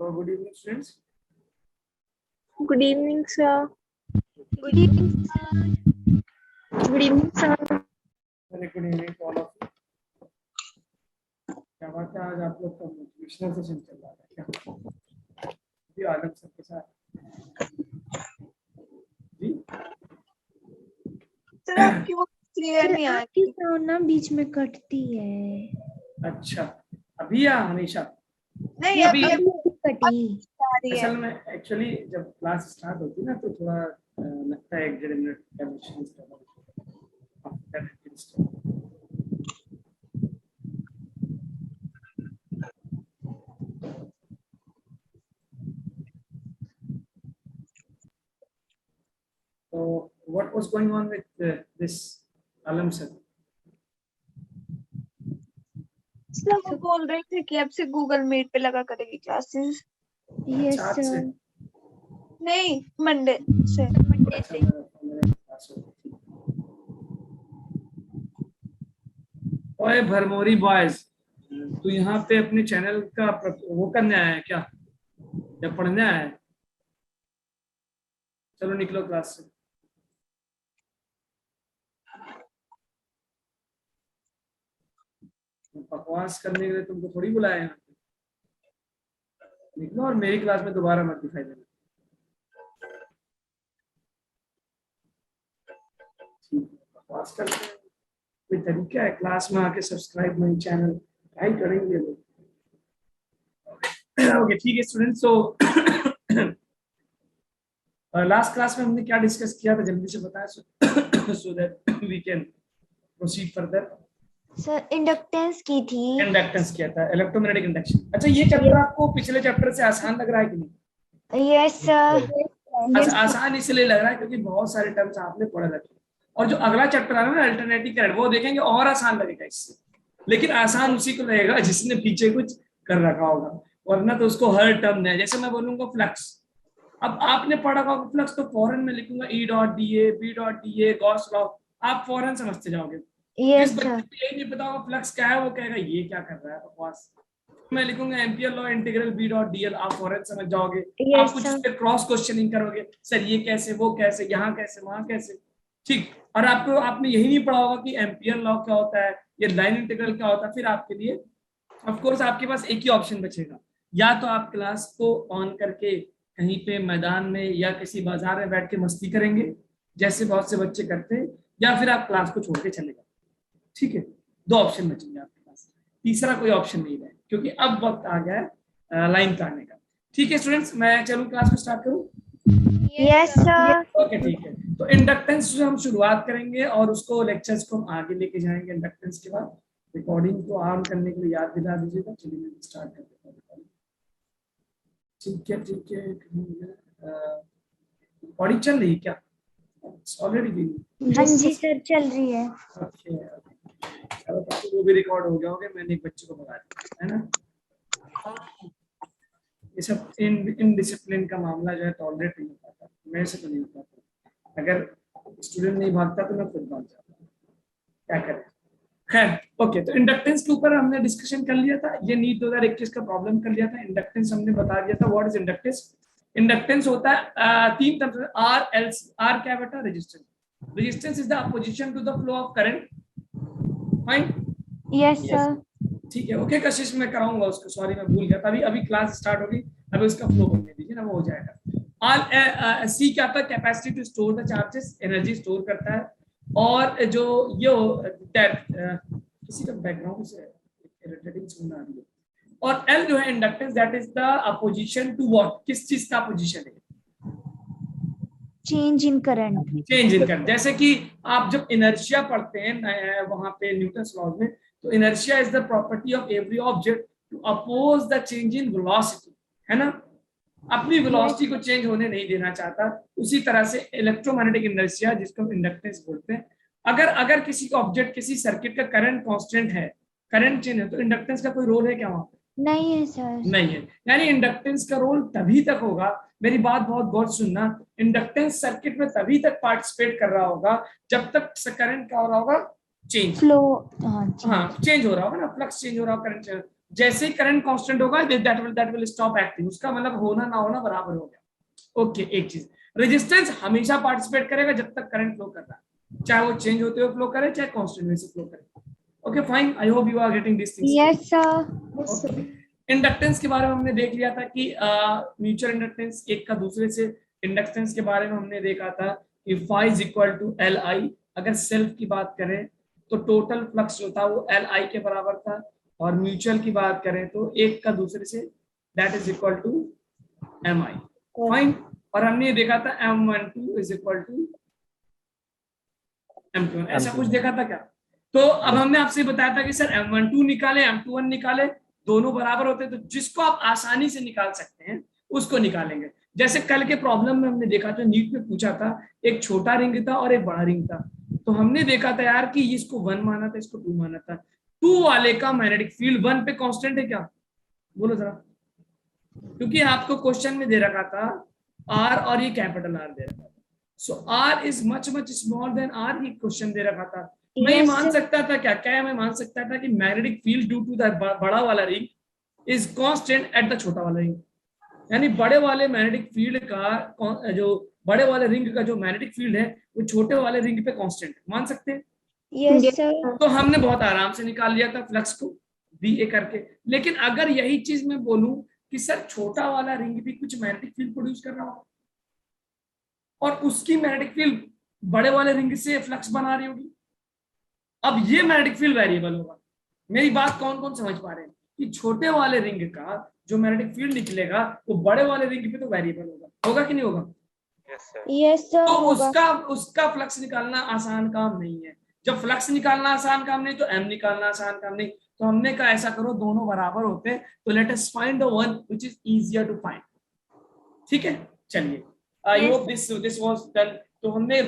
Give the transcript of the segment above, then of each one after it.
Hello, good evening, students. Good evening, sir. Good evening, sir. Good evening, sir. Very good evening to all of you. क्या बात है, आज आप लोग का मोटिवेशनल सेशन चल रहा है क्या? जी आलम सर के साथ जी। सर आपकी वो क्लियर नहीं आ आपकी रही। साउंड ना बीच में कटती है। अच्छा, अभी या हमेशा? नहीं अभी अभी कटी। आ रही है। असल में एक्चुअली जब क्लास स्टार्ट होती है ना तो थोड़ा लगता है 1-1.5 मिनट का mission So what was going on with this Alam sir? Sir वो बोल रहे थे कि अब से गूगल मीट पे लगा करेगी क्लासेस। यस आज से? सर। नहीं मंडे से। अच्छा, मेरा क्लास हो गई। ओए भरमोरी बॉयज, तू यहाँ पे अपने चैनल का वो करने आया है क्या या पढ़ने आया है? चलो निकलो क्लास से। बकवास करने के लिए तुमको थोड़ी बुलाया यहाँ पे। निकलो और मेरी क्लास में दोबारा मत दिखाई देना। बकवास करते हैं, कोई तरीका है? क्लास में आके सब्सक्राइब माई चैनल क्या करेंगे लोग? ओके ठीक है स्टूडेंट्स, सो लास्ट क्लास में हमने क्या डिस्कस किया था, जल्दी से बताएं so that we can proceed further. Sir inductance की थी। इंडक्टेंस किया था, इलेक्ट्रोमैग्नेटिक इंडक्शन। अच्छा, ये चैप्टर आपको पिछले चैप्टर से आसान लग रहा है कि नहीं? Yes sir. अच्छा, आसान इसलिए लग रहा है क्योंकि बहुत सारे टर्म्स आपने पढ़ रखे और जो अगला चैप्टर आ रहा है ना अल्टरनेटिव करंट, वो देखेंगे और आसान लगेगा इससे। लेकिन आसान उसी को लगेगा जिसने पीछे कुछ कर रखा होगा, वरना तो उसको हर टर्म नया। जैसे मैं बोलूंगा फ्लक्स, अब आपने पढ़ा होगा फ्लक्स, तो फौरन में लिखूंगा E dot D A, B dot D A, Gauss law, आप फौरन समझते जाओगे। यस जिस बच्चे सर। को यही नहीं पता होगा फ्लक्स क्या है, वो कहेगा ये क्या कर रहा है बकवास। मैं लिखूंगा Ampere law integral B dot DL, आप फौरन समझ जाओगे। आप यस कुछ सर। फिर क्रॉस क्वेश्चनिंग करोगे, सर ये कैसे, वो कैसे, यहाँ कैसे, वहां कैसे, ठीक। और आपको आपने यही नहीं पढ़ा होगा कि एम्पियर लॉ क्या होता है, ये लाइन इंटीग्रल क्या होता है। फिर आपके लिए ऑफ कोर्स आपके पास एक ही ऑप्शन बचेगा, या तो आप क्लास को ऑन करके कहीं पे मैदान में या किसी बाजार में बैठ के मस्ती करेंगे जैसे बहुत से बच्चे करते हैं, या फिर आप क्लास को छोड़ के चले जाओ। ठीक है, दो ऑप्शन बचेंगे आपके पास, तीसरा कोई ऑप्शन नहीं है, क्योंकि अब वक्त आ गया है लाइन पे आने का। ठीक है स्टूडेंट्स, मैं चलूं क्लास को स्टार्ट करूं? Yes sir. ओके ठीक है, तो इंडक्टेंस से हम शुरुआत करेंगे और उसको लेक्चर्स को हम आगे लेके जाएंगे। इंडक्टेंस के बाद रिकॉर्डिंग को ऑन करने के लिए याद दिला दीजिएगा। चलिए मैं स्टार्ट कर देता हूँ। ठीक है ठीक है, रिकॉर्डिंग चल रही है क्या? ऑलरेडी? हाँ जी सर, चल रही है। ओके, चलो तब तो वो भी रिकॉर्ड हो गया होगा। मैंने एक बच्चे को भगा दिया है ना। ये सब इन डिसिप्लिन का मामला जो है टॉलरेट नहीं हो पाता, मेरे से तो नहीं हो पाता। अगर स्टूडेंट नहीं भागता तो मैं खुद भाग जाता, क्या करें। खैर ओके, तो इंडक्टेंस के ऊपर हमने डिस्कशन कर लिया था। ये नीट 2021 का प्रॉब्लम कर लिया था। इंडक्टेंस हमने बता दिया था, व्हाट इज इंडक्टेंस। इंडक्टेंस होता है तीन तरह से, आर एल। आर क्या बेटा? Resistance. Resistance is the opposition to the flow of current. Fine, yes sir. ठीक है ओके। कशिश मैं कराऊंगा उसको, सॉरी मैं भूल गया था। अभी अभी क्लास स्टार्ट होगी, अभी उसका फ्लो करने दीजिए ना, वो हो जाएगा। आर सी क्या था? Capacity to store the charges, energy store करता है। और जो ये किसी का बैकग्राउंड से इरिटेटिंग साउंड आ रही है। और एल जो है inductance, that is the opposition to what, किस चीज का अपोजिशन है? Change in current. Change in current. जैसे कि आप जब इनर्शिया पढ़ते हैं वहां पे न्यूटन्स लॉज में, तो inertia is the property of every object to oppose the change in velocity, है ना। अपनी वेलोसिटी को चेंज होने नहीं देना चाहता। उसी तरह से इलेक्ट्रोमैग्नेटिक इनर्शिया, जिसको हम इंडक्टेंस बोलते हैं, अगर अगर किसी ऑब्जेक्ट, किसी सर्किट का करंट कांस्टेंट है, करंट चेंज है, तो इंडक्टेंस का कोई रोल है क्या वहां पे? नहीं है सर। नहीं है। यानी इंडक्टेंस का रोल तभी तक होगा, मेरी बात बहुत गौर सुनना, इंडक्टेंस सर्किट में तभी तक पार्टिसिपेट कर रहा होगा जब तक करंट क्या हो रहा होगा? चेंज। फ्लो। हाँ, चेंज हो रहा होगा ना, फ्लक्स चेंज हो रहा होगा, करंट चेंज। जैसे ही करंट कांस्टेंट होगा दैट विल स्टॉप एक्टिंग, उसका मतलब होना ना होना बराबर हो गया। ओके, एक चीज, रेजिस्टेंस हमेशा पार्टिसिपेट करेगा जब तक करंट फ्लो कर रहा है, चाहे वो चेंज होते हुए फ्लो करे चाहे कांस्टेंट वे से फ्लो करे। Okay fine, I hope you are getting this things. Yes sir. Okay, inductance के बारे में हमने देख लिया था कि म्यूचुअल इंडक्टेंस एक का दूसरे से, इंडक्टेंस के बारे में हमने देखा था कि phi is equal to L I. अगर सेल्फ की बात करें तो टोटल फ्लक्स जो था वो एल आई के बराबर था, और म्यूचुअल की बात करें तो एक का दूसरे से that is equal to M I. Fine, और हमने ये देखा था M12 is equal to M21, ऐसा कुछ देखा था क्या? तो अब हमने आपसे बताया था कि सर M12 निकाले M21 निकाले, दोनों बराबर होते हैं, तो जिसको आप आसानी से निकाल सकते हैं उसको निकालेंगे। जैसे कल के प्रॉब्लम में हमने देखा था, नीट में पूछा था, एक छोटा रिंग था और एक बड़ा रिंग था, तो हमने देखा था यार कि इसको 1 माना था, इसको 2 माना था। 2 वाले का मैग्नेटिक फील्ड 1 पे कांस्टेंट है क्या? बोलो जरा, क्योंकि आपको क्वेश्चन में दे रखा था R और ये कैपिटल R दे रखा था, so R is much small than R, ये क्वेश्चन दे रखा था। मैं ये मान सकता था क्या मैं मान सकता था कि magnetic field due to the बड़ा वाला ring is constant at the छोटा वाला रिंग, यानी बड़े वाले मैग्नेटिक फील्ड का जो बड़े वाले रिंग का जो मैग्नेटिक फील्ड है वो छोटे वाले रिंग पे कांस्टेंट, मान सकते हैं? Yes sir. तो हमने बहुत आराम से निकाल लिया था फ्लक्स को बी ए करके। लेकिन अगर यही चीज मैं बोलूं कि सर छोटा वाला रिंग भी कुछ मैग्नेटिक फील्ड प्रोड्यूस कर रहा हो और उसकी मैग्नेटिक फील्ड बड़े वाले रिंग से फ्लक्स बना रही होगी, अब ये मैग्नेटिक फील्ड वेरिएबल होगा। मेरी बात कौन कौन समझ पा रहे हैं कि छोटे वाले रिंग का जो मैग्नेटिक फील्ड निकलेगा वो बड़े वाले रिंग पे तो वेरिएबल होगा कि नहीं होगा? Yes sir. तो उसका फ्लक्स निकालना आसान काम नहीं है। जब फ्लक्स निकालना आसान काम नहीं तो एम निकालना आसान काम नहीं। तो हमने कहा ऐसा करो, दोनों बराबर होते हैं, तो let us find the one which is easier to find. ठीक है, चलिए, I hope this was done. तो हमने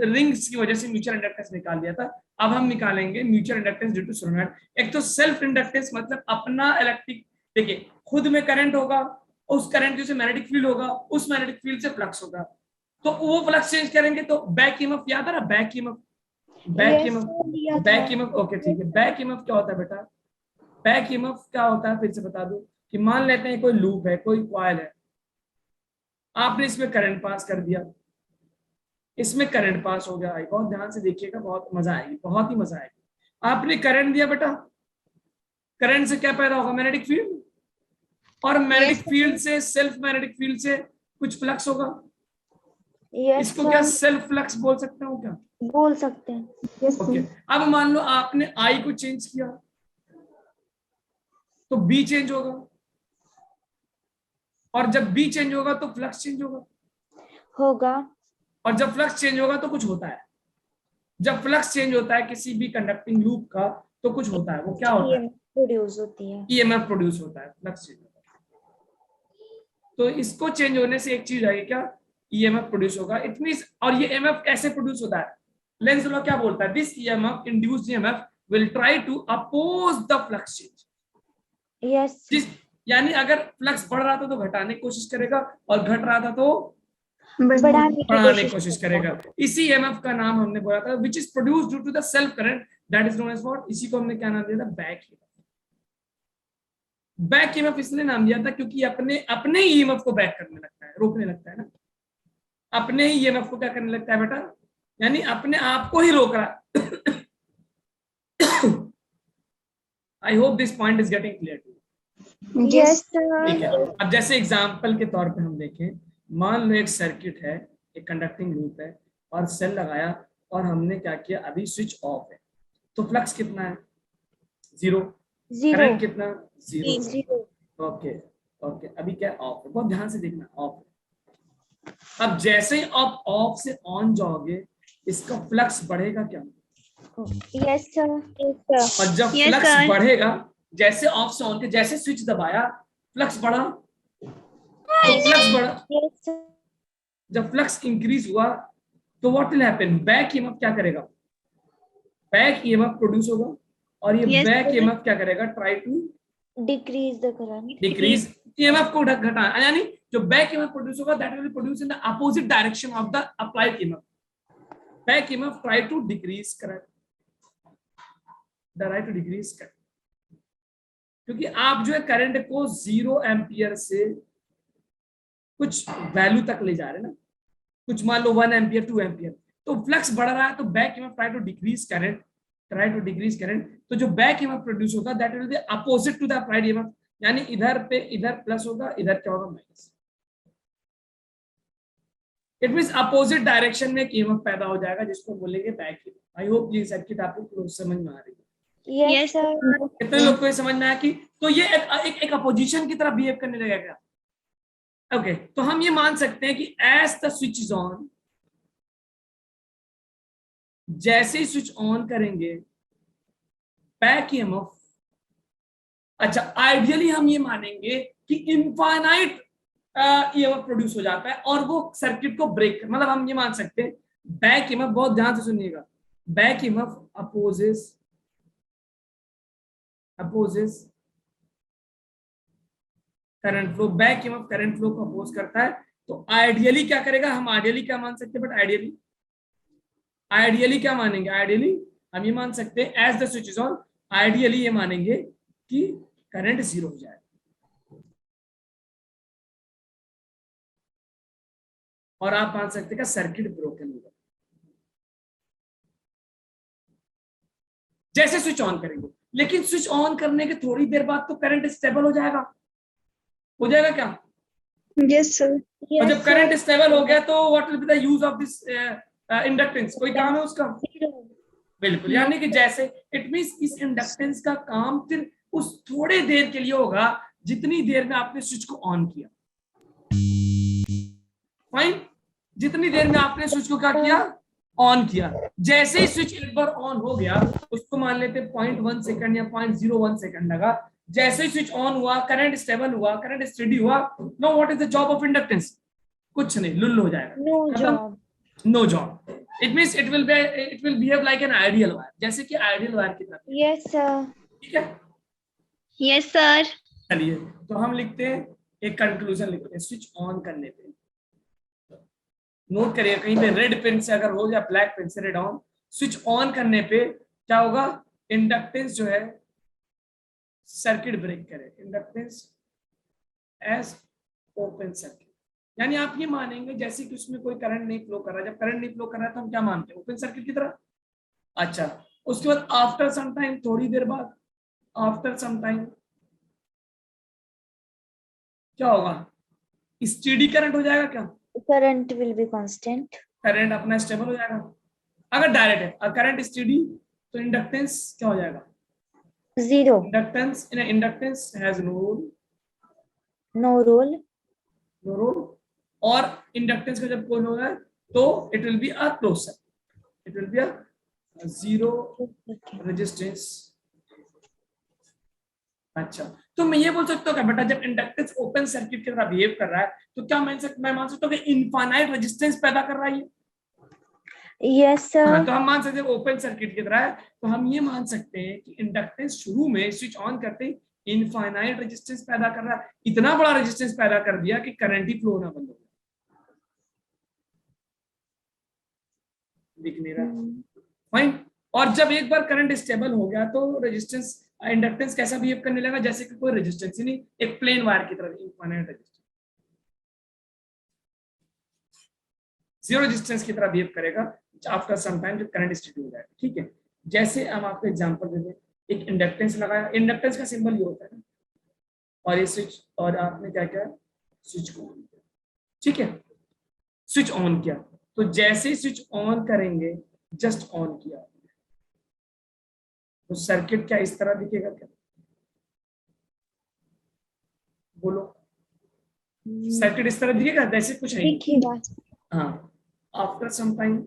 रिंग्स की वजह से म्यूचुअल इंडक्टेंस निकाल लिया था। अब हम निकालेंगे mutual inductance due to solenoid. एक तो सेल्फ इंडक्टेंस मतलब अपना इलेक्ट्रिक, देखिए खुद में करंट होगा, उस करंट की वजह से मैग्नेटिक फील्ड होगा, उस मैग्नेटिक फील्ड से फ्लक्स होगा, तो वो फ्लक्स चेंज करेंगे। तो बैक ईएमएफ याद आ रहा? Back EMF, back EMF okay ठीक है। बैक ईएमएफ क्या होता है बेटा? बैक ईएमएफ क्या होता है फिर से बता दूं कि मान लेते हैं कोई लूप है, कोई कॉइल है, आपने इसमें करंट पास कर दिया, इसमें करंट पास हो गया, बहुत ध्यान से देखिएगा, बहुत मजा आएगी, बहुत ही मजा आएगी। आपने करंट दिया बेटा, करंट से क्या पैदा होगा? मैग्नेटिक फील्ड, और मैग्नेटिक फील्ड से सेल्फ मैग्नेटिक फील्ड से कुछ फ्लक्स होगा। इसको क्या सेल्फ फ्लक्स बोल सकते हो क्या? बोल सकते हैं। ओके, अब मान लो आपने आई को चेंज किया तो बी चेंज होगा, और जब बी चेंज होगा तो फ्लक्स चेंज होगा, और जब फ्लक्स चेंज होगा तो कुछ होता है। जब फ्लक्स चेंज होता है किसी भी कंडक्टिंग लूप का तो कुछ होता है, वो क्या होता है? प्रोड्यूस होती है, ईएमएफ प्रोड्यूस होता है, फ्लक्स चेंज होता है। तो इसको चेंज होने से एक चीज आएगी क्या? ईएमएफ प्रोड्यूस होगा। इट मींस, और ये ईएमएफ कैसे प्रोड्यूस होता है? लेंज लॉ क्या बोलता है? This EMF, induced EMF will try to oppose the flux change. Yes, यानी अगर फ्लक्स बढ़ रहा था तो घटाने की कोशिश करेगा, और घट रहा था तो बढ़ाने की कोशिश करेगा। इसी ईएमएफ का नाम हमने बोला था which is produced due to the self current, that is known as what? इसी को हमने क्या नाम दिया था? Back EMF. बैक ईएमएफ इसलिए नाम दिया था क्योंकि अपने ही ईएमएफ को बैक करने लगता है, रोकने लगता है ना। अपने ही ईएमएफ को क्या करने लगता है बेटा? यानी अपने आप को ही रोक रहा है। I hope this point is getting clear too. Yes ठीक है, अब जैसे एग्जांपल के तौर पे हम देखें, मान लो एक सर्किट है, एक कंडक्टिंग लूप है, और सेल लगाया, और हमने क्या किया, अभी स्विच ऑफ है, तो फ्लक्स कितना है? 0। करंट कितना? 0। ओके ओके, अभी क्या ऑफ है? बहुत ध्यान से देखना, ऑफ है। अब जैसे ही आप ऑफ से ऑन जाओगे, इसका फ्लक्स बढ़ेगा क्या? Yes sir. और जब फ्लक्स बढ़ेगा, जैसे ऑफ से ऑन के, जैसे स्विच दबाया फ्लक्स बढ़ा, तो फ्लक्स बढ़ा। जब फ्लक्स इंक्रीज हुआ तो what will happen? Back EMF क्या करेगा? बैक ईएमएफ प्रोड्यूस होगा, और ये बैक ईएमएफ क्या करेगा? Try to decrease the current, decrease EMF को घटाना, यानी जो बैक ईएमएफ प्रोड्यूस होगा that will produce in the opposite direction of the applied EMF. Back EMF try to decrease current, try to decrease current. क्योंकि आप जो है current को 0 एम्पियर से कुछ वैल्यू तक ले जा रहे हैं ना, कुछ मान लो 1 एम्पियर 2 एम्पियर, तो फ्लक्स बढ़ रहा है, तो back EMF try to decrease current, तो जो बैक ईएमएफ प्रोड्यूस होगा that will be opposite to the applied EMF, यानी इधर पे इधर प्लस होगा, इधर क्या होगा minus. It means opposite direction में एक ईएमएफ पैदा हो जाएगा जिसको बोलेंगे बैक ईएमएफ। आई होप ये सर्किट आपको समझ में आ रही है। Yes sir. कितने लोग को ये समझ में आया कि तो ये एक अपोजिशन की तरह बिहेव करने लगेगा क्या? ओके, तो हम ये मान सकते हैं कि as the switch is on, जैसे ही स्विच ऑन करेंगे बैक ईएमएफ, अच्छा आइडियली हम ये मानेंगे कि इनफाइनाइट ईएमएफ प्रोड्यूस हो जाता है और वो सर्किट को ब्रेक, मतलब हम ये मान सकते हैं बैक ईएमएफ, बहुत ध्यान से सुनिएगा, back EMF opposes current flow, back EMF current flow को अपोज करता है। तो आइडियली क्या करेगा, हम आइडियली क्या मान सकते हैं, बट आइडियली क्या मानेंगे, आइडियली हम ये मान सकते हैं as the switch is on, ideally ये मानेंगे कि करंट 0 हो जाए, और आप मान सकते हैं सर्किट ब्रोकन होगा जैसे स्विच ऑन करेंगे। लेकिन स्विच ऑन करने के थोड़ी देर बाद तो करंट स्टेबल हो जाएगा क्या? Yes sir. और जब करंट स्टेबल हो गया तो what will be the use of this inductance, कोई काम है उसका? बिल्कुल, यानी कि जैसे इट मींस इस इंडक्टेंस का काम फिर उस थोड़े देर के लिए होगा जितनी देर में आपने स्विच को ऑन किया। फाइन, जितनी देर में आपने स्विच को क्या किया, ऑन किया। जैसे ही स्विच एक बार ऑन हो गया, उसको मान लेते 0.1 सेकंड या 0.01 सेकंड लगा, जैसे ही स्विच ऑन हुआ, करंट स्टेबल हुआ, करंट स्टेडी हुआ, no what is the job of inductance? कुछ नहीं, लुल्लु हो जाएगा, no job. It means it will behave like an ideal wire, जैसे कि आइडियल वायर की तरह। Yes sir. ठीक है, यस सर। चलिए तो हम लिखते हैं, एक कंक्लूजन लिखते हैं स्विच ऑन करने पे। नोट करिए कहीं पे रेड पेन से अगर हो या ब्लैक पेन से, रेड ऑन, स्विच ऑन करने पे क्या होगा, इंडक्टेंस जो है सर्किट ब्रेक करे, इंडक्टेंस एज ओपन सर्किट, यानी आप ये मानेंगे जैसे कि उसमें कोई करंट नहीं फ्लो कर रहा है। जब करंट नहीं फ्लो कर रहा है तो हम क्या मानते हैं, ओपन सर्किट की तरह। अच्छा, उसके बाद आफ्टर सम टाइम, थोड़ी देर बाद, आफ्टर सम टाइम क्या होगा, स्टेडी करंट हो जाएगा क्या? Current will be constant, current अपना स्टेबल हो जाएगा। अगर डायरेक्ट है और करंट स्टेडी तो इंडक्टेंस क्या हो जाएगा, 0, इंडक्टेंस हैज नो रोल, और इंडक्टेंस का जब कोई होगा तो it will be a close circuit, it will be a zero resistance. अच्छा, तो मैं ये बोल सकता हूँ क्या बेटा, जब इंडक्टेंस ओपन सर्किट की तरह बिहेव कर रहा है तो क्या मैं मान सकता हूँ कि इनफाइनाइट रेजिस्टेंस पैदा कर रहा है? Yes sir. तो हम मान सकते हैं ओपन सर्किट की तरह है, तो हम ये मान सकते हैं कि इंडक्टेंस शुरू में स्विच ऑन करते ही इनफाइनाइट रेजिस्टेंस पैदा कर रहा है, इतना बड़ा रेजिस्टेंस पैदा कर दिया कि करंट ही फ्लो होना बंद हो गया। दिख नहीं रहा, फाइन। और जब एक बार करंट स्टेबल हो गया तो रेजिस्टेंस, इंडक्टेंस कैसा बिहेव करने लगा, जैसे कि कोई रेजिस्टेंस ही नहीं, एक प्लेन वायर की तरह, इनफाइनाइट रेजिस्टेंस, जीरो रेजिस्टेंस की तरह बिहेव करेगा आफ्टर सम टाइम जब करंट स्टेडी हो जाएगा। ठीक है, जैसे हम आपको एग्जांपल दे दें, एक इंडक्टेंस लगाया, इंडक्टेंस का सिंबल ये होता है ना, और ये स्विच, और आपने क्या किया, स्विच को ऑन किया। ठीक है, स्विच ऑन किया, तो जैसे ही स्विच ऑन करेंगे, जस्ट ऑन किया, तो सर्किट क्या इस तरह दिखेगा क्या, बोलो, सर्किट इस तरह दिखेगा जैसे कुछ है। हाँ, आफ्टर सम टाइम,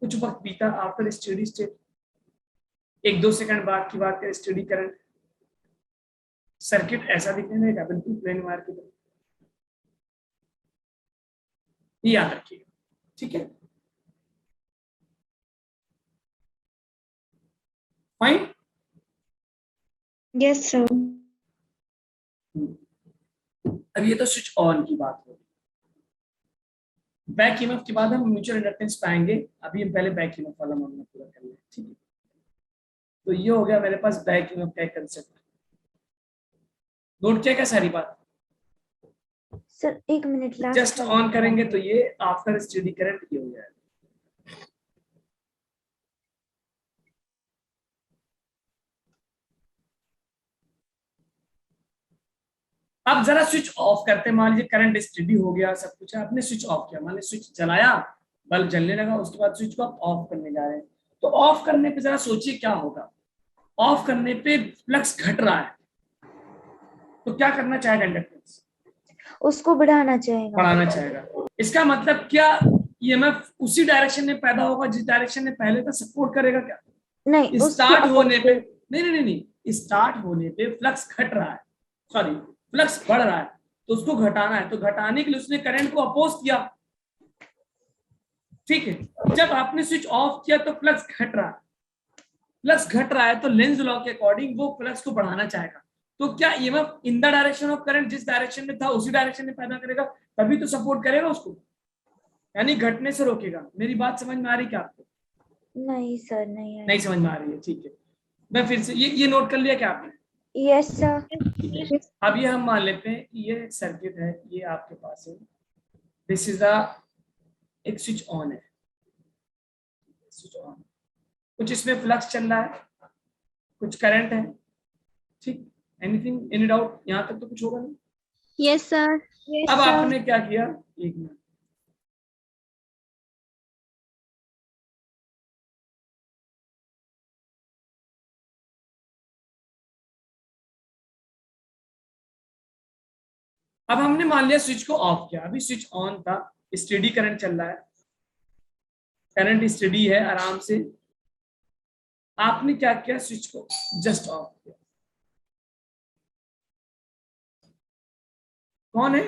कुछ वक्त बीता, आफ्टर स्टेडी स्टेट, 1-2 सेकंड बाद की बात करें, स्टेडी करंट, सर्किट ऐसा दिखने लगेगा, बिल्कुल प्लेन वायर की तरह, याद रखिएगा। ठीक है, फाइन। Yes sir. अब ये तो स्विच ऑन की बात होगी, बैक ईएमएफ के बाद हम म्यूचुअल इंडक्टेंस पाएंगे, अभी हम पहले बैक ईएमएफ वाला मामला पूरा कर लें। ठीक है, तो ये हो गया मेरे पास बैक ईएमएफ का कंसेप्ट। नोट किया क्या सारी बात? Sir 1 minute last just on करेंगे तो ये आफ्टर स्टेडी करंट ये हो जाएगा। अब जरा स्विच ऑफ करते हैं। मान लीजिए करंट स्टेडी हो गया, सब कुछ है, आपने स्विच ऑफ किया, मान लीजिए स्विच जलाया, बल्ब जलने लगा, उसके बाद स्विच को आप ऑफ करने जा रहे हैं। तो ऑफ करने पे जरा सोचिए क्या होगा। ऑफ करने पे फ्लक्स घट रहा है, तो क्या करना चाहेगा इंडक्टेंस? उसको बढ़ाना चाहेगा। बढ़ाना चाहेगा। इसका मतलब क्या ईएमएफ उसी डायरेक्शन में पैदा होगा जिस डायरेक्शन में पहले था? सपोर्ट करेगा क्या? नहीं, स्टार्ट होने पे नहीं, स्टार्ट होने पे फ्लक्स घट रहा है, सॉरी फ्लक्स बढ़ रहा है, तो उसको घटाना है। तो घटाने के लिए उसने करंट को अपोज किया, ठीक है। जब आपने स्विच ऑफ किया तो फ्लक्स घट रहा है, फ्लक्स घट रहा है तो लेंज लॉ के अकॉर्डिंग वो फ्लक्स को बढ़ाना चाहेगा। तो क्या EMF in the direction of current जिस डायरेक्शन में था उसी डायरेक्शन में पैदा करेगा, तभी तो सपोर्ट करेगा उसको, यानी घटने से रोकेगा। मेरी बात समझ में आ रही क्या आपको? नहीं सर, नहीं नहीं समझ में आ रही है, ठीक है। मैं फिर से ये नोट कर लिया क्या आपने? Yes sir. अब ये हम मान लेते हैं कि ये सर्किट है, ये आपके पास है, दिस इज द एक स्विच ऑन है, स्विच ऑन, कुछ इसमें फ्लक्स चल रहा है, कुछ करंट है, ठीक। Anything, any doubt? यहां तक तो कुछ होगा नहीं? Yes sir. अब आपने क्या किया, एक मिनट, अब हमने मान लिया स्विच को ऑफ किया, अभी स्विच ऑन था, स्टेडी करंट चल रहा है, करंट स्टेडी है आराम से। आपने क्या किया, स्विच को जस्ट ऑफ किया। कौन है?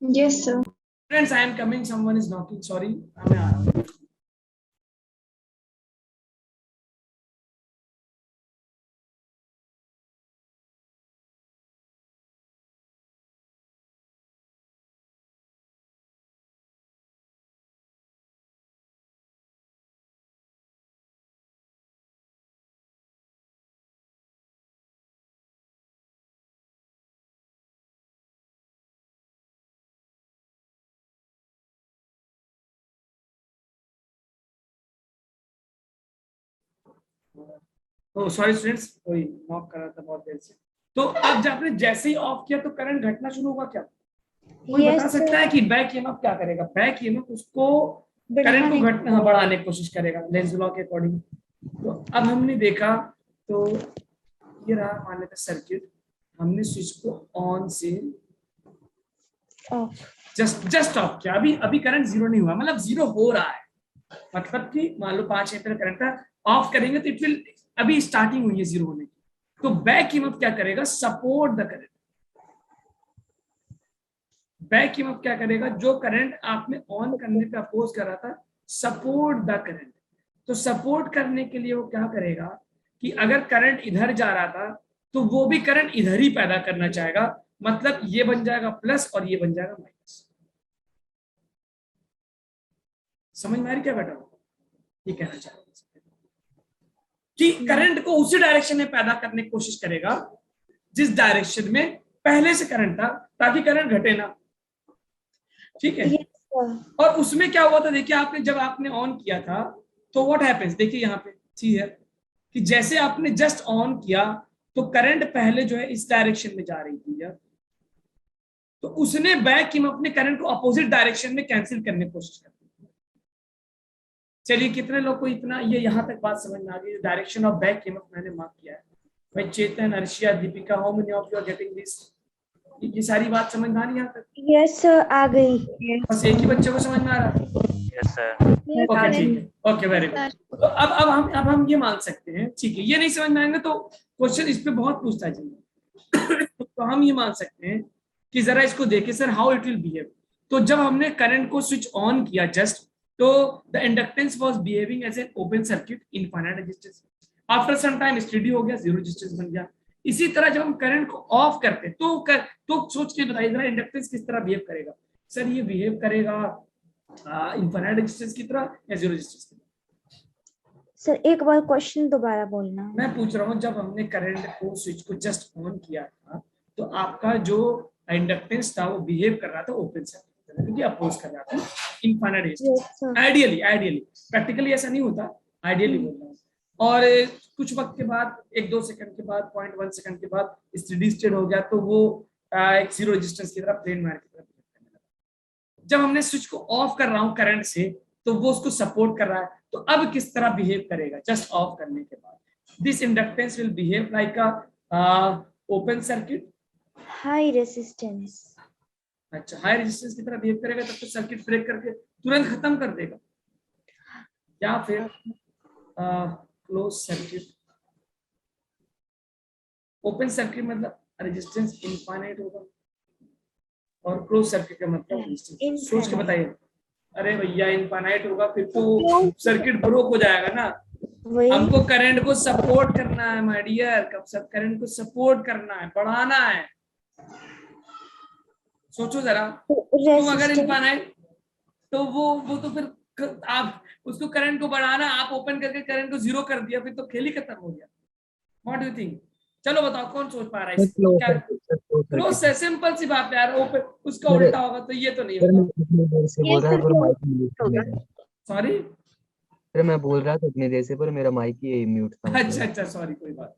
Yes sir. Friends I am coming, someone is knocking, sorry, मैं आ रहा हूं। ओ सॉरी स्टूडेंट्स, कोई नॉक कर रहा था बहुत देर से। तो अब जब आपने जैसे ही ऑफ किया तो करंट घटना शुरू होगा क्या? कोई Yes, बता सकता है कि बैक ईएमएफ क्या करेगा? बैक ईएमएफ उसको करंट को घटना, हाँ, बढ़ाने की कोशिश करेगा लेंज लॉ के अकॉर्डिंग। तो अब हमने देखा, तो ये रहा मान लेते सर्किट, हमने स्विच को ऑन से जस्ट ऑफ किया, अभी करंट जीरो नहीं हुआ, मतलब जीरो हो रहा है, मतलब कि मान लो 5 एम्पीयर करंट था, ऑफ करेंगे तो इट विल, अभी स्टार्टिंग हुई है जीरो होने की। तो बैक ईएमएफ क्या करेगा, support the current. Back EMF क्या करेगा, जो करंट आपने ऑन करने पे अपोज कर रहा था, सपोर्ट द करंट। तो सपोर्ट करने के लिए वो क्या करेगा कि अगर करंट इधर जा रहा था तो वो भी करंट इधर ही पैदा करना चाहेगा, मतलब ये बन जाएगा प्लस और ये बन जाएगा माइनस। समझ में आ रही क्या बेटा? ये कहना चाहेगा कि करंट को उसी डायरेक्शन में पैदा करने की कोशिश करेगा जिस डायरेक्शन में पहले से करंट था, ताकि करंट घटे ना, ठीक है। और उसमें क्या हुआ था, देखिए आपने जब आपने ऑन किया था तो व्हाट हैपेंस, देखिए यहाँ पे चीज है कि जैसे आपने जस्ट ऑन किया तो करंट पहले जो है इस डायरेक्शन में जा रही थी, जब तो उसने बैक ईएमएफ अपने करंट को अपोजिट डायरेक्शन में कैंसिल करने की कोशिश कर। चलिए कितने लोग को इतना ये यहाँ तक बात समझ में आ गई? डायरेक्शन ऑफ बैक ईएमएफ मैंने मार्क किया है भाई। Chetan, Arshia, Deepika, how many of you are getting this? ये सारी बात समझ में आ रही है यहाँ तक? यस सर, आ गई। बस एक ही बच्चे को समझ में आ रहा है? Yes sir. ओके ठीक है, ओके वेरी गुड। तो अब हम ये मान सकते हैं, ठीक है, ये नहीं समझ में आएंगे तो क्वेश्चन इस पे बहुत पूछता है तो हम ये मान सकते हैं कि जरा इसको देखें sir, how it will behave. तो जब हमने करंट को स्विच ऑन किया जस्ट, तो the inductance was behaving as an open circuit, infinite resistance. After some time steady हो गया, जीरो रेजिस्टेंस बन गया। इसी तरह जब हम करंट को ऑफ करते तो सोच के बताइए जरा, इंडक्टेंस किस तरह बिहेव करेगा? सर ये बिहेव करेगा इनफाइनाइट रेजिस्टेंस की तरह या जीरो रेजिस्टेंस की तरह? सर एक बार क्वेश्चन दोबारा बोलना। मैं पूछ रहा हूँ, जब हमने करंट को स्विच को जस्ट ऑन किया था तो आपका जो इंडक्टेंस था वो बिहेव कर रहा था ओपन सर्किट, क्योंकि अपोज कर रहा था infinite yes resistance. Sir. Ideally practically ऐसा नहीं होता, आइडियली बोल रहा हूँ। और कुछ वक्त के बाद, 1-2 सेकंड के बाद, 0.1 सेकंड के बाद स्टेडी स्टेट हो गया, तो वो एक जीरो रेजिस्टेंस की तरह, प्लेन वायर की तरह behave करने लगा। जब हमने स्विच को ऑफ कर रहा हूँ करंट से, तो वो उसको सपोर्ट कर रहा है, तो अब किस तरह बिहेव करेगा जस्ट ऑफ करने के बाद? This inductance will behave like a open circuit. High resistance. अच्छा, हाई रेजिस्टेंस की तरह बिहेव करेगा, तब तो सर्किट ब्रेक करके तुरंत खत्म कर देगा। या फिर क्लोज सर्किट। ओपन सर्किट मतलब रेजिस्टेंस इनफाइनाइट होगा, और क्लोज सर्किट का मतलब रेजिस्टेंस, सोच के बताइए। अरे भैया, इनफाइनाइट होगा फिर तो सर्किट ब्रोक हो जाएगा ना। वही हमको करंट को सपोर्ट करना है माय डियर, कब सब करंट को सपोर्ट करना है, बढ़ाना है। सोचो जरा, तुम अगर रेजिस्टेंस। इनफाइनाइट, तो वो तो फिर आप उसको करंट को बढ़ाना, आप ओपन करके करंट को जीरो कर दिया, फिर तो खेल ही खत्म हो गया। What do you think? चलो बताओ, कौन सोच पा रहा है सर इस क्लोज क्या? Circuit, sir close close circuit. से सिंपल सी बात है यार, ओपन उसका सर उल्टा होगा, तो ये तो नहीं सर मैं होगा। इतनी देर से ये बोल रहा था सर पर क्लोज माइक म्यूट था होगा। मेरा। सॉरी। सर मैं बोल रहा था इतनी देर से पर मेरा माइक ही म्यूट था अच्छा मतलब। अच्छा, सॉरी, कोई बात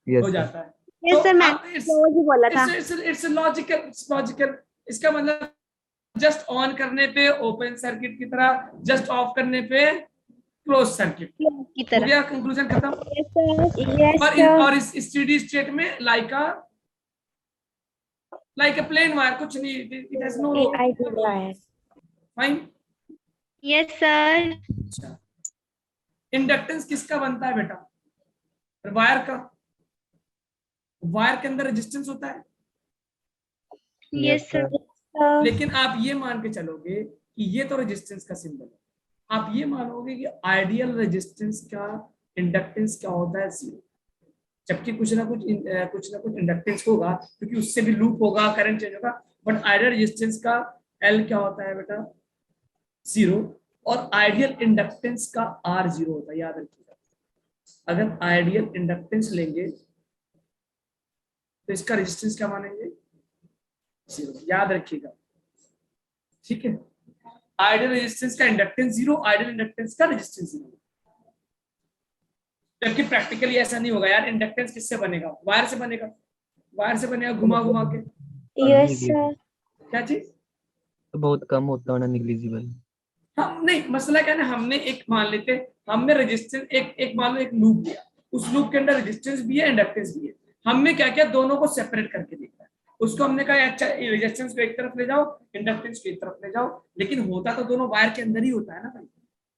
नहीं, हो यस सर। जाता है। ये तो सर मैं आप क्लोज ही बोला था। It's logical. इसका मतलब जस्ट ऑन करने पे ओपन सर्किट की तरह, जस्ट ऑफ करने पे क्लोज सर्किट। क्लोज की हो तरह। गया कंक्लूजन खत्म। Yes sir. Yes sir. और इस स्टेडी स्टेट में लाइक अ प्लेन वायर, कुछ नहीं, it has no ideal wire. Fine. Yes sir. अच्छा, इंडक्टेंस किसका बनता है बेटा? वायर का। वायर के अंदर रेजिस्टेंस होता है, यस सर। सर लेकिन आप ये मान के चलोगे कि ये तो रेजिस्टेंस का सिंबल है, आप ये मानोगे कि आइडियल रेजिस्टेंस का इंडक्टेंस क्या होता है? जीरो। जबकि कुछ ना कुछ इंडक्टेंस होगा, क्योंकि उससे भी लूप होगा, करंट चेंज होगा, बट आइडियल रेजिस्टेंस का एल क्या होता है बेटा? जीरो। और आइडियल इंडक्टेंस का आर जीरो होता है, याद रखिएगा। अगर आइडियल इंडक्टेंस लेंगे तो इसका रेजिस्टेंस क्या मानेंगे? जीरो, याद रखिएगा, ठीक है। आइडियल रेजिस्टेंस का इंडक्टेंस जीरो, आइडियल इंडक्टेंस का रेजिस्टेंस जीरो। जबकि प्रैक्टिकली ऐसा नहीं होगा यार। इंडक्टेंस किससे बनेगा? वायर से बनेगा, वायर से बनेगा घुमा घुमा के। Yes sir. क्या चीज? तो बहुत कम होता है ना, निग्लिजिबल। हम नहीं, मसला क्या है ना, हमने एक मान लेते, हमने रेजिस्टेंस एक मान लो एक लूप लिया, उस लूप के अंदर रेजिस्टेंस भी है, इंडक्टेंस भी है। हमने क्या किया, दोनों को सेपरेट करके देखा है। उसको हमने कहा अच्छा, रेजिस्टेंस को एक तरफ ले जाओ, इंडक्टेंस को एक तरफ ले जाओ, लेकिन होता तो दोनों वायर के अंदर ही होता है ना भाई।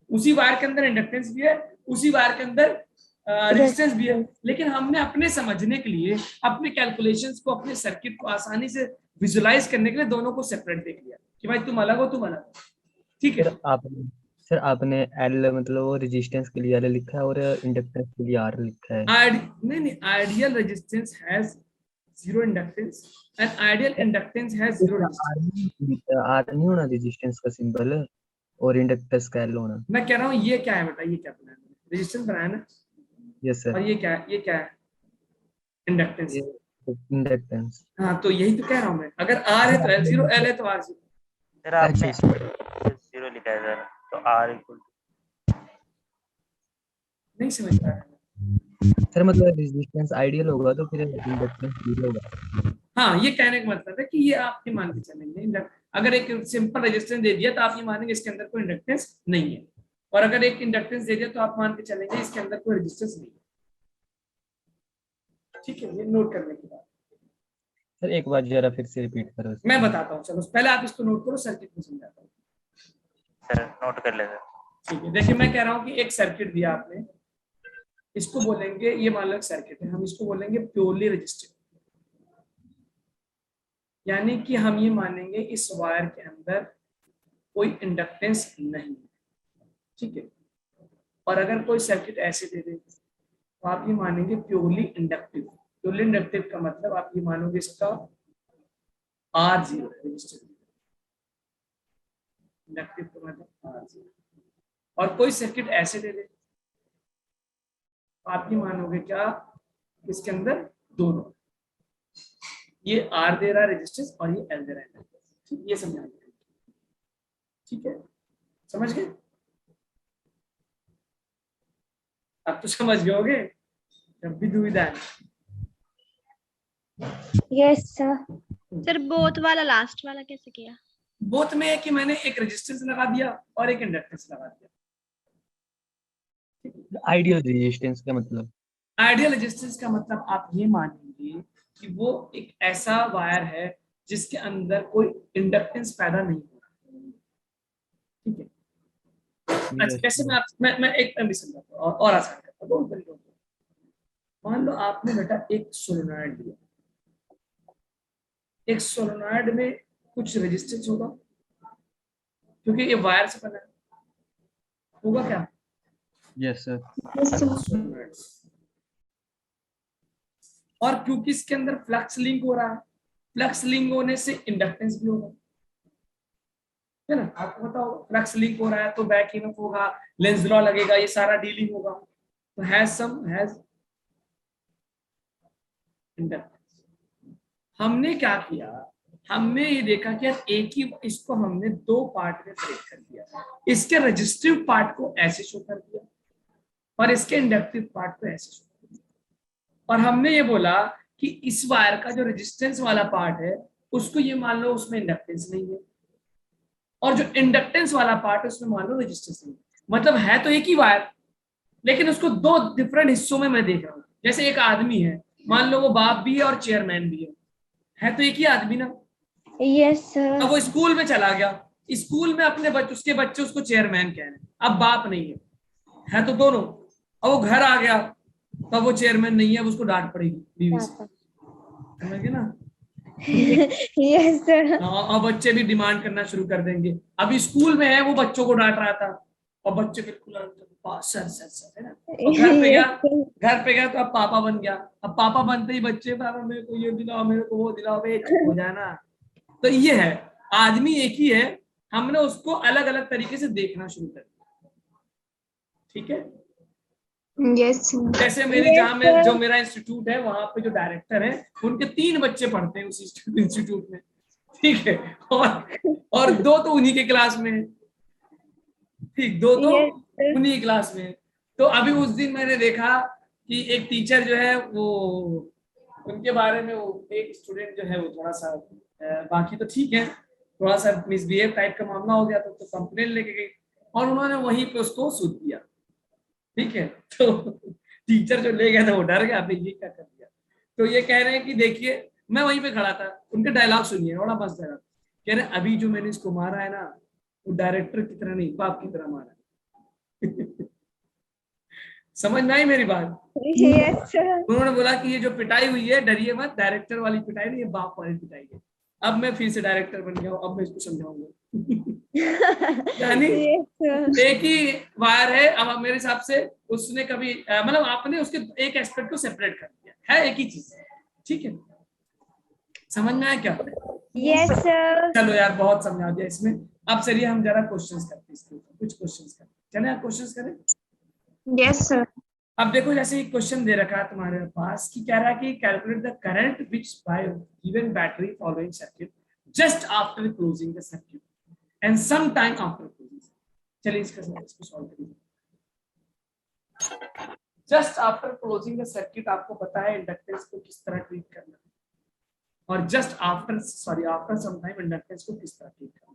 उसी वायर के अंदर इंडक्टेंस भी है, उसी वायर के अंदर रेजिस्टेंस भी है। लेकिन हमने अपने समझने के लिए, अपने कैलकुलेशंस को, अपने सर्किट को आसानी से विजुलाइज करने के लिए दोनों को सेपरेट देख लिया कि भाई तुम अलग हो, तुम अलग हो, ठीक है। सर आपने एल मतलब वो रेजिस्टेंस के लिए एल लिखा है और इंडक्टेंस के लिए आर लिखा है। नहीं, ideal resistance has zero inductance and ideal inductance has zero resistance. R नहीं होना रेजिस्टेंस का सिंबल और इंडक्टेंस का एल होना। मैं कह रहा हूँ ये क्या है बेटा, ये क्या बनाया? रेजिस्टेंस बनाया ना, यस सर। और ये क्या है? ये क्या है? इंडक्टेंस। ये इंडक्टेंस। हाँ, तो यही तो कह रहा हूँ मैं, अगर आर है तो एल जीरो, एल है तो आर जीरो। सर आपने अच्छा जीरो लिखा है सर, तो आर इक्वल नहीं समझ पा रहा है। सर मतलब रेजिस्टेंस आइडियल होगा तो फिर इंडक्टेंस जीरो होगा। हाँ, ये कहने का मतलब है कि ये आप ये मान के चलेंगे, अगर एक सिंपल रेजिस्टेंस दे दिया तो आप ये मानेंगे इसके अंदर कोई इंडक्टेंस नहीं है, और अगर एक इंडक्टेंस दे दिया तो आप मान के चलेंगे इसके अंदर कोई रेजिस्टेंस नहीं है। ठीक है, ये नोट करने की बात। सर एक बार जरा फिर से रिपीट करो। मैं बताता हूँ, चलो पहले आप इसको नोट करो, सर्किट में समझाता हूँ। सर नोट कर ले सर। ठीक है, देखिए मैं कह रहा हूँ कि एक सर्किट दिया आपने, इसको बोलेंगे, ये मान लो एक सर्किट है, हम इसको बोलेंगे प्योरली रेजिस्टिव। यानी कि हम ये मानेंगे इस वायर के अंदर कोई इंडक्टेंस नहीं है, ठीक है। और अगर कोई सर्किट ऐसे दे दे तो आप ये मानेंगे प्योरली इंडक्टिव। प्योरली इंडक्टिव का मतलब आप ये मानोगे इसका आर जीरो है, रेजिस्टिव इंडक्टिव का मतलब आर जीरो। और कोई सर्किट ऐसे दे दे आप ये मानोगे क्या, इसके अंदर दोनों, ये R दे रहा है रेजिस्टेंस और ये L दे रहा है इंडक्टेंस। ठीक, ये समझा, ठीक है, समझ गए? आप तो समझ गए होगे, जब भी दुविधा है। Yes sir. सर बोथ वाला लास्ट वाला कैसे किया? बोथ में है कि मैंने एक रेजिस्टेंस लगा दिया और एक इंडक्टेंस लगा दिया। आइडियल रेजिस्टेंस का मतलब? आइडियल रेजिस्टेंस का मतलब आप ये मानेंगे कि वो एक ऐसा वायर है जिसके अंदर कोई इंडक्टेंस पैदा नहीं हो रहा। ठीक है, अच्छा कैसे मैं एक भी समझाता हूँ और आसान करता हूँ, दो तरीकों से। मान लो आपने बेटा एक सोलेनॉइड लिया, एक सोलेनॉइड में कुछ रेजिस्टेंस होगा क्योंकि ये वायर से बना है, होगा क्या? Yes sir. सोलेनॉइड। और क्योंकि इसके अंदर फ्लक्स लिंक हो रहा है, फ्लक्स लिंक होने से इंडक्टेंस भी होगा, है ना? आपको पता होगा फ्लक्स लिंक हो रहा है तो बैक ईएमएफ होगा, लेंज लॉ लगेगा, ये सारा डीलिंग होगा, तो हैज इंडक्टेंस। हमने क्या किया, हमने ये देखा कि यार एक ही, इसको हमने दो पार्ट में ब्रेक कर दिया, इसके रेजिस्टिव पार्ट को ऐसे शो कर दिया और इसके इंडक्टिव पार्ट को ऐसे शो कर दिया, और हमने ये बोला कि इस वायर का जो रेजिस्टेंस वाला पार्ट है उसको ये मान लो उसमें इंडक्टेंस नहीं है, और जो इंडक्टेंस वाला पार्ट है उसमें मान लो रेजिस्टेंस नहीं है। मतलब है तो एक ही वायर, लेकिन उसको दो डिफरेंट हिस्सों में मैं देख रहा हूँ। जैसे एक आदमी है, मान लो वो बाप भी है और चेयरमैन भी है तो एक ही आदमी ना। Yes sir. अब वो स्कूल में चला गया, स्कूल में अपने उसके बच्चे उसको चेयरमैन कह रहे हैं, अब बाप नहीं है तो दोनों। अब वो घर आ गया तब वो चेयरमैन नहीं है, अब उसको डांट पड़ेगी बीवी से, समझ गए ना? Yes sir. और बच्चे भी डिमांड करना शुरू कर देंगे। अभी स्कूल में है, वो बच्चों को डांट रहा था और बच्चे बिल्कुल सर सर सर, है ना? और घर पे गया तो अब पापा बन गया। अब पापा बनते ही बच्चे, पापा मेरे को ये दिलाओ, मेरे को वो दिलाओ, बे चुप हो जाना। तो ये है, आदमी एक ही है, हमने उसको अलग अलग तरीके से देखना शुरू कर दिया। ठीक है, यस जैसे मेरी जहाँ में जो मेरा इंस्टीट्यूट है वहां पे जो डायरेक्टर है उनके 3 बच्चे पढ़ते हैं उस इंस्टीट्यूट में, ठीक है, और 2 तो उन्हीं के क्लास में है, ठीक, 2 तो उन्हीं क्लास में है। तो अभी उस दिन मैंने देखा कि एक टीचर जो है वो, उनके बारे में वो एक स्टूडेंट जो है वो थोड़ा सा बाकी तो ठीक है, थोड़ा सा मिसबिहेव टाइप का मामला हो गया तो कंप्लेन लेके गई और उन्होंने वहीं पे उसको सूद दिया। ठीक है, तो टीचर जो ले गया था वो डर गया, ये क्या कर दिया। तो ये कह रहे हैं कि देखिए, मैं वहीं पे खड़ा था, उनके डायलॉग सुनिए, बड़ा मस्त डायलॉग। कह रहे अभी जो मैंने इसको मारा है ना, वो डायरेक्टर की तरह नहीं, बाप की तरह मारा है। समझ में आई मेरी बात? Yes sir. उन्होंने बोला कि ये जो पिटाई हुई है, डरिए मत, डायरेक्टर वाली पिटाई नहीं, ये बाप वाली पिटाई है। अब मैं फिर से डायरेक्टर बन गया हूँ, अब मैं इसको समझाऊंगा। यानी एक ही वायर है, अब मेरे हिसाब से उसने कभी मतलब आपने उसके एक एस्पेक्ट को सेपरेट कर दिया है, एक ही चीज, ठीक है, समझ में आया क्या? Yes sir. चलो यार बहुत समझा दिया इसमें। अब चलिए हम जरा क्वेश्चंस करते हैं इसके ऊपर, कुछ क्वेश्चंस करते हैं, चले आप क्वेश्चंस करें। Yes sir. अब देखो, जैसे एक क्वेश्चन दे रखा है तुम्हारे पास कि कह रहा है कि calculate the current which by given battery following circuit just after closing the circuit and some time after closing. चलिए इसको सॉल्व करिए। Just after closing the circuit आपको पता है इंडक्टेंस को किस तरह ट्रीट करना है, और just after some time inductance को किस तरह ट्रीट करना है।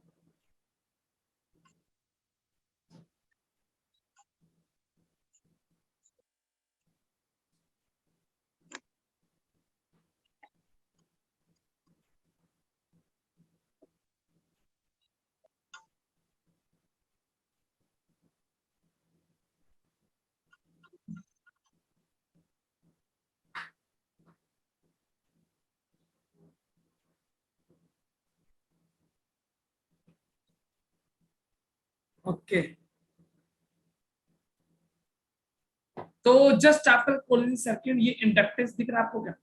ओके, तो जस्ट आफ्टर क्लोजिंग सर्किट ये इंडक्टेंस दिख रहा है आपको क्या?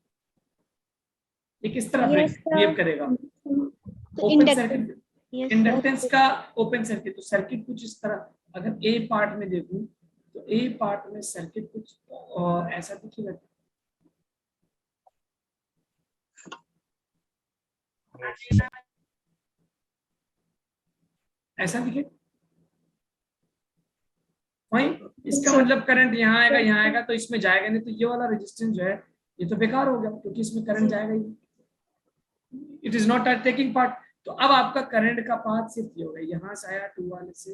ये किस तरह बिहेव करेगा? ओपन सर्किट, इंडक्टेंस का ओपन सर्किट, तो सर्किट कुछ इस तरह, अगर ए पार्ट में देखूं तो ए पार्ट में सर्किट कुछ और ऐसा दिखेगा, ऐसा दिखे वही। इसका Sir. मतलब करंट यहाँ आएगा, यहाँ आएगा, तो इसमें जाएगा नहीं, तो ये वाला रेजिस्टेंस जो है ये तो बेकार हो गया, क्योंकि इसमें करंट जाएगा ही, it is not taking part. तो अब आपका करंट का पाथ सिर्फ ये हो गया, यहाँ से आया 2 वाले से,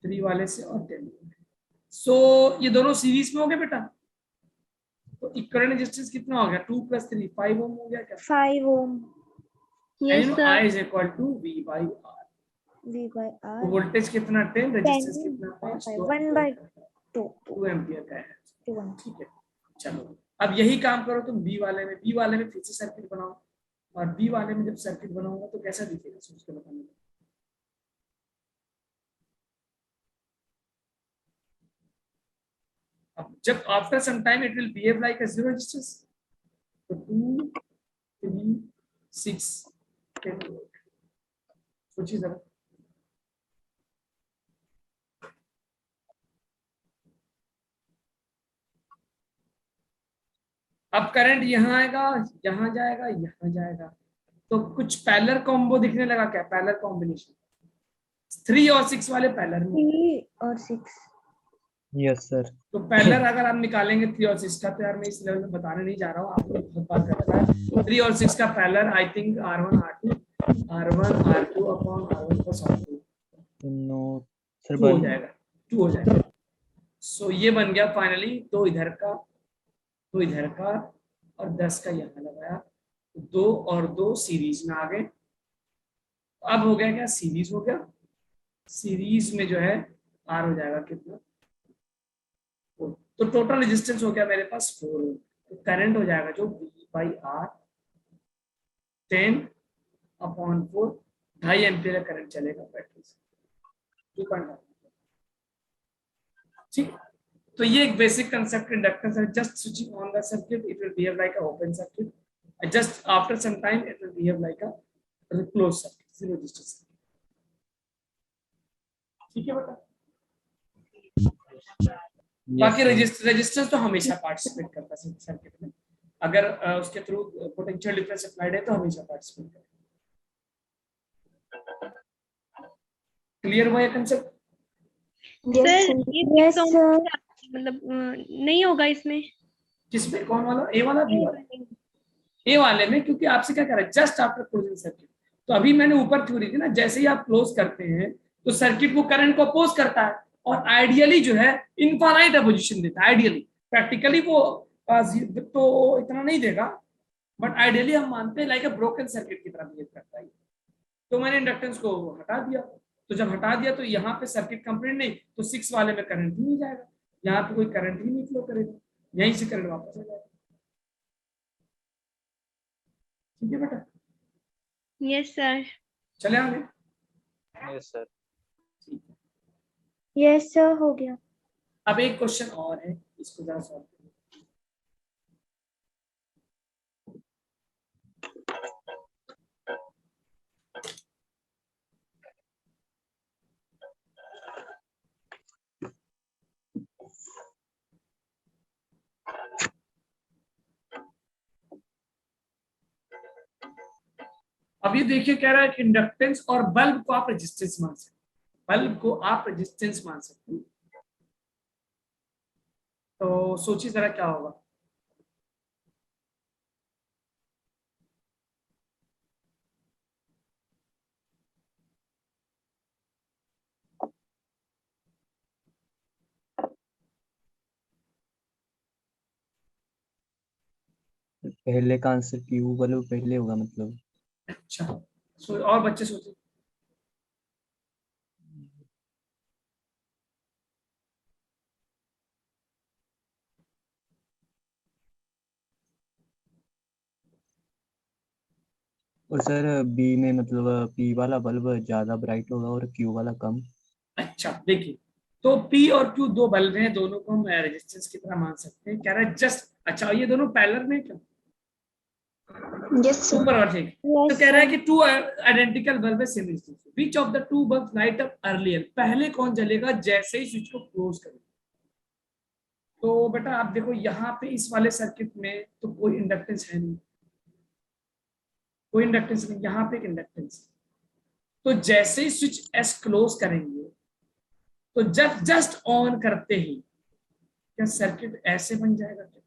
3 वाले से और 10 वाले। सो ये दोनों सीरीज में हो गए बेटा, तो इक्विवेलेंट रेजिस्टेंस कितना हो गया, 2 + 3 5 ओम हो गया क्या? 5 ohm. Yes, And sir. I is equal to V by R। V by तो R. वोल्टेज कितना 10, रेजिस्टेंस 10 कितना by 5, 5. 1 by 2. 2 एम्पियर का है। 2 1. ठीक है, चलो अब यही काम करो तुम बी वाले में। बी वाले में फिर से सर्किट बनाओ, और बी वाले में जब सर्किट बनाऊंगा तो कैसा दिखेगा सोच के बताने। अब जब after some time it will behave like a zero resistance, तो 2 3 6 10 वोल्ट, सोचिए जरा। अब करंट यहाँ आएगा, यहाँ जाएगा, यहाँ जाएगा, तो कुछ पैरेलल कॉम्बो दिखने लगा क्या, पैरेलल कॉम्बिनेशन 3 और 6 वाले पैरेलल में। 3 और 6. Yes sir. तो पैरेलल अगर आप निकालेंगे 3 और 6 का, तो यार मैं इस लेवल में बताने नहीं जा रहा हूँ, आपको बहुत बात कर रहा है। 3 और 6 का parallel I think R1 R2 upon R1 plus R2 no sir, 2 हो जाएगा, 2 हो जाएगा। सो ये बन गया फाइनली 2 इधर का, 2 इधर का, और 10 का यहाँ लगाया, 2 और 2 सीरीज में आ गए। अब हो गया क्या, सीरीज हो गया। सीरीज में जो है R हो जाएगा कितना, तो टोटल रेजिस्टेंस हो गया मेरे पास 4 ओम। तो करंट हो जाएगा जो V by R 10 upon 4, 2.5 ampere का करंट चलेगा बैटरी से, 2.5। ठीक, तो ये एक बेसिक कंसेप्ट इंडक्टेंस है। Just switching on the circuit it will behave like a open circuit, just after some time it will behave like a closed circuit, zero resistance circuit। ठीक है बेटा, बाकी रेजिस्टेंस तो हमेशा पार्टिसिपेट करता है circuit में, अगर उसके थ्रू पोटेंशियल डिफरेंस अप्लाइड है तो हमेशा पार्टिसिपेट करेगा। क्लियर हुआ ये कंसेप्ट? सर ये Yes, sir. मतलब नहीं होगा इसमें। किसमें, कौन वाला, ए वाला बी वाला? ए वाले में, क्योंकि आपसे क्या कर रहा है, जस्ट आफ्टर क्लोजिंग सर्किट। तो अभी मैंने ऊपर थ्योरी थी ना, जैसे ही आप क्लोज करते हैं तो सर्किट वो करंट को अपोज करता है, और आइडियली जो है इनफाइनाइट अपोजिशन देता है। आइडियली, प्रैक्टिकली वो तो इतना नहीं देगा, बट आइडियली हम मानते हैं लाइक अ ब्रोकन सर्किट की तरह बिहेव करता है। तो मैंने इंडक्टेंस को हटा दिया, तो जब हटा दिया तो यहाँ पे सर्किट कंप्लीट नहीं, तो 6 वाले में करंट ही नहीं जाएगा, यहाँ पे कोई करंट ही नहीं फ्लो करेगा, यहीं से करंट वापस आ जाएगा। ठीक है बेटा? Yes sir. चले आगे। Yes sir. Yes, sir. हो गया. अब एक क्वेश्चन और है, इसको जरा सॉल्व करें। अब ये देखिए, कह रहा है कि इंडक्टेंस और बल्ब को आप रेजिस्टेंस मान सकते हैं, बल्ब को आप रेजिस्टेंस मान सकते हैं। तो सोचिए जरा क्या होगा। पहले का आंसर क्यू वालों पहले होगा मतलब। अच्छा, और बच्चे सोचे। और सर बी में मतलब पी वाला बल्ब ज्यादा ब्राइट होगा और क्यू वाला कम। अच्छा देखिए, तो P और Q दो बल्ब हैं, दोनों को हम रेजिस्टेंस की तरह मान सकते हैं। कह रहा है जस्ट, अच्छा ये दोनों पैरेलल में क्या? Yes, ऊपर और ठीक। तो Yes, कह रहा है sir. कि 2 आइडेंटिकल बल्ब है same resistance, which of the 2 bulbs light up earlier, पहले कौन जलेगा जैसे ही स्विच को क्लोज करें। तो बेटा आप देखो यहाँ पे इस वाले सर्किट में तो कोई इंडक्टेंस है नहीं, कोई इंडक्टेंस नहीं, यहाँ पे एक इंडक्टेंस। तो जैसे ही स्विच एस क्लोज करेंगे तो जस्ट ऑन करते ही क्या सर्किट ऐसे बन जाएगा क्या?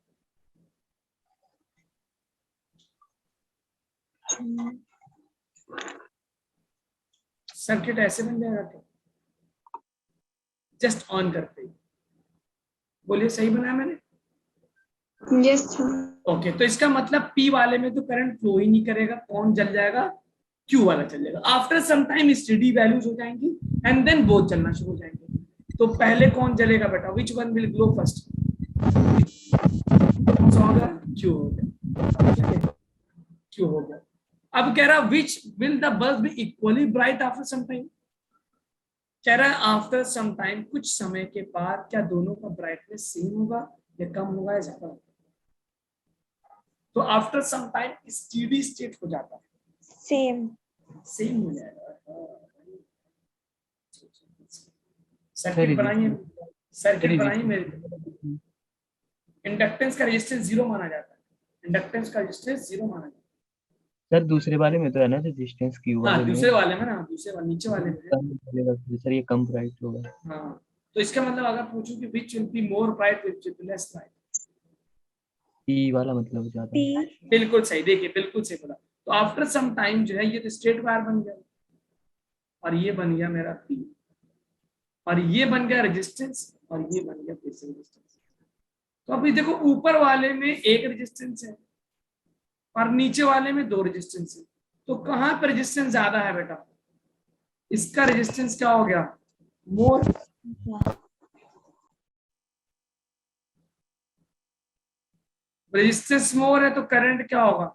सर्किट ऐसे बन जाएगा क्या जस्ट ऑन करते ही? बोलिए सही बनाया मैंने? Yes sir. ओके, तो इसका मतलब पी वाले में तो करंट फ्लो ही नहीं करेगा, कौन जल जाएगा? क्यू वाला चल जाएगा। After some time steady values हो जाएंगी एंड देन बोथ चलना शुरू हो जाएंगे। तो पहले कौन जलेगा बेटा? Which one will glow first? कौन सा होगा? क्यू हो गया, क्यू हो गया। अब कह रहा which will the bulb be equally bright after some time? कह रहा है आफ्टर सम टाइम, कुछ समय के बाद क्या दोनों का ब्राइटनेस सेम होगा या कम होगा या ज्यादा होगा? तो after some time steady state हो जाता है, सेम। सेम हो जाएगा। सर्किट बनाइए, सर्किट बनाइए मेरे। इंडक्टेंस का रेजिस्टेंस जीरो माना जाता है, इंडक्टेंस का रेजिस्टेंस जीरो माना जाता सर दूसरे वाले में तो है ना रेजिस्टेंस क्यू है। हाँ वाले में दूसरे वाले में ना, दूसरे वाले नीचे वाले में है। कम चलेगा सर, ये कम ब्राइट होगा। हाँ, तो इसका मतलब अगर पूछूं कि which will be more bright which will be less bright? P वाला मतलब ज्यादा। पी। बिल्कुल सही, देखिए बिल्कुल सही बोला। तो आफ्टर सम टाइम जो है ये तो स्ट्रेट वायर बन गया और ये बन गया मेरा पी, और ये बन गया रेजिस्टेंस और ये बन गया फिर से रेजिस्टेंस। तो अभी देखो ऊपर वाले में एक रेजिस्टेंस है और नीचे वाले में दो रेजिस्टेंस है, तो कहां पर रेजिस्टेंस ज्यादा है बेटा? इसका रेजिस्टेंस क्या हो गया? मोर। रेजिस्टेंस मोर है तो करंट क्या होगा?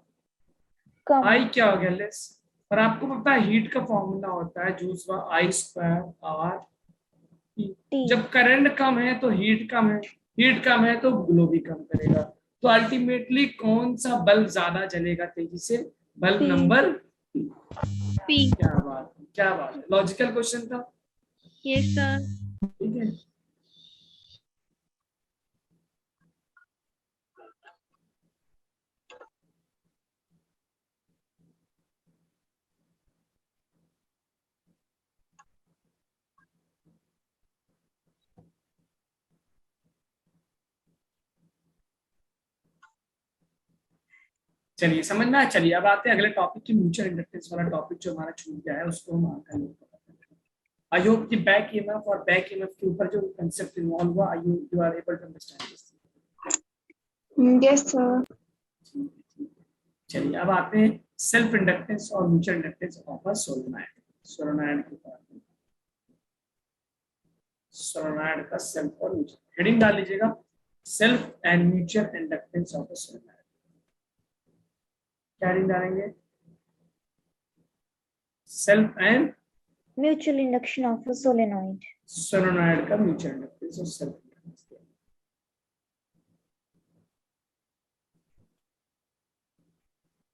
कम। आई क्या हो गया? लेस। और आपको पता है हीट का फॉर्मूला होता है दूसरा आई स्क्वायर आर टी। टी। जब करंट कम है तो हीट कम है, हीट कम है तो ग्लो भी कम करेगा। तो अल्टीमेटली कौन सा बल्ब ज्यादा जलेगा तेजी से? Bulb P. Number P. क्या बात है, क्या बात है, लॉजिकल क्वेश्चन था। Yes sir. ठीक है, चलिए समझना है। चलिए अब आते हैं अगले टॉपिक की, म्यूचुअल इंडक्टेंस वाला टॉपिक जो हमारा छूट गया है उसको हम आकर लेते हैं। आई होप कि बैक ईएमएफ और बैक ईएमएफ के ऊपर जो कंसेप्ट इन्वॉल्व हुआ, I hope you are able to understand this. Yes sir. चलिए अब आते हैं सेल्फ इंडक्टेंस और mutual inductance of a solenoid. Solenoid के ऊपर आते हैं। सोलेनॉइड का सेल्फ और म्यूचुअल, हेडिंग डाल लीजिएगा self and mutual inductance of a solenoid. क्या हेडिंग डालेंगे? Self and mutual induction of a solenoid. Solenoid का म्यूचुअल इंडक्टेंस और सेल्फ इंडक्टेंस।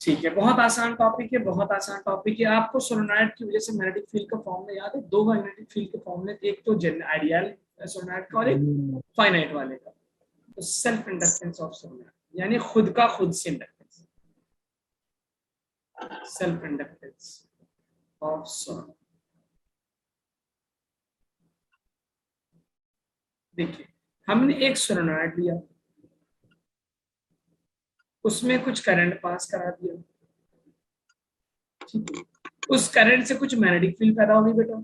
ठीक है, बहुत आसान टॉपिक है, बहुत आसान टॉपिक है। आपको सोलेनॉइड की वजह से मैग्नेटिक फील्ड का फॉर्मूला याद है? दो मैग्नेटिक फील्ड के फॉर्मूले, एक तो आइडियल सोलेनॉइड का और एक फाइनाइट वाले का। तो सेल्फ इंडक्टेंस ऑफ सोलेनॉइड यानी खुद का खुद से inductance, self inductance of solenoid. देखिए हमने एक सोलेनॉइड लिया, उसमें कुछ करंट पास करा दिया, ठीक है, उस करंट से कुछ मैग्नेटिक फील्ड पैदा होगी बेटा,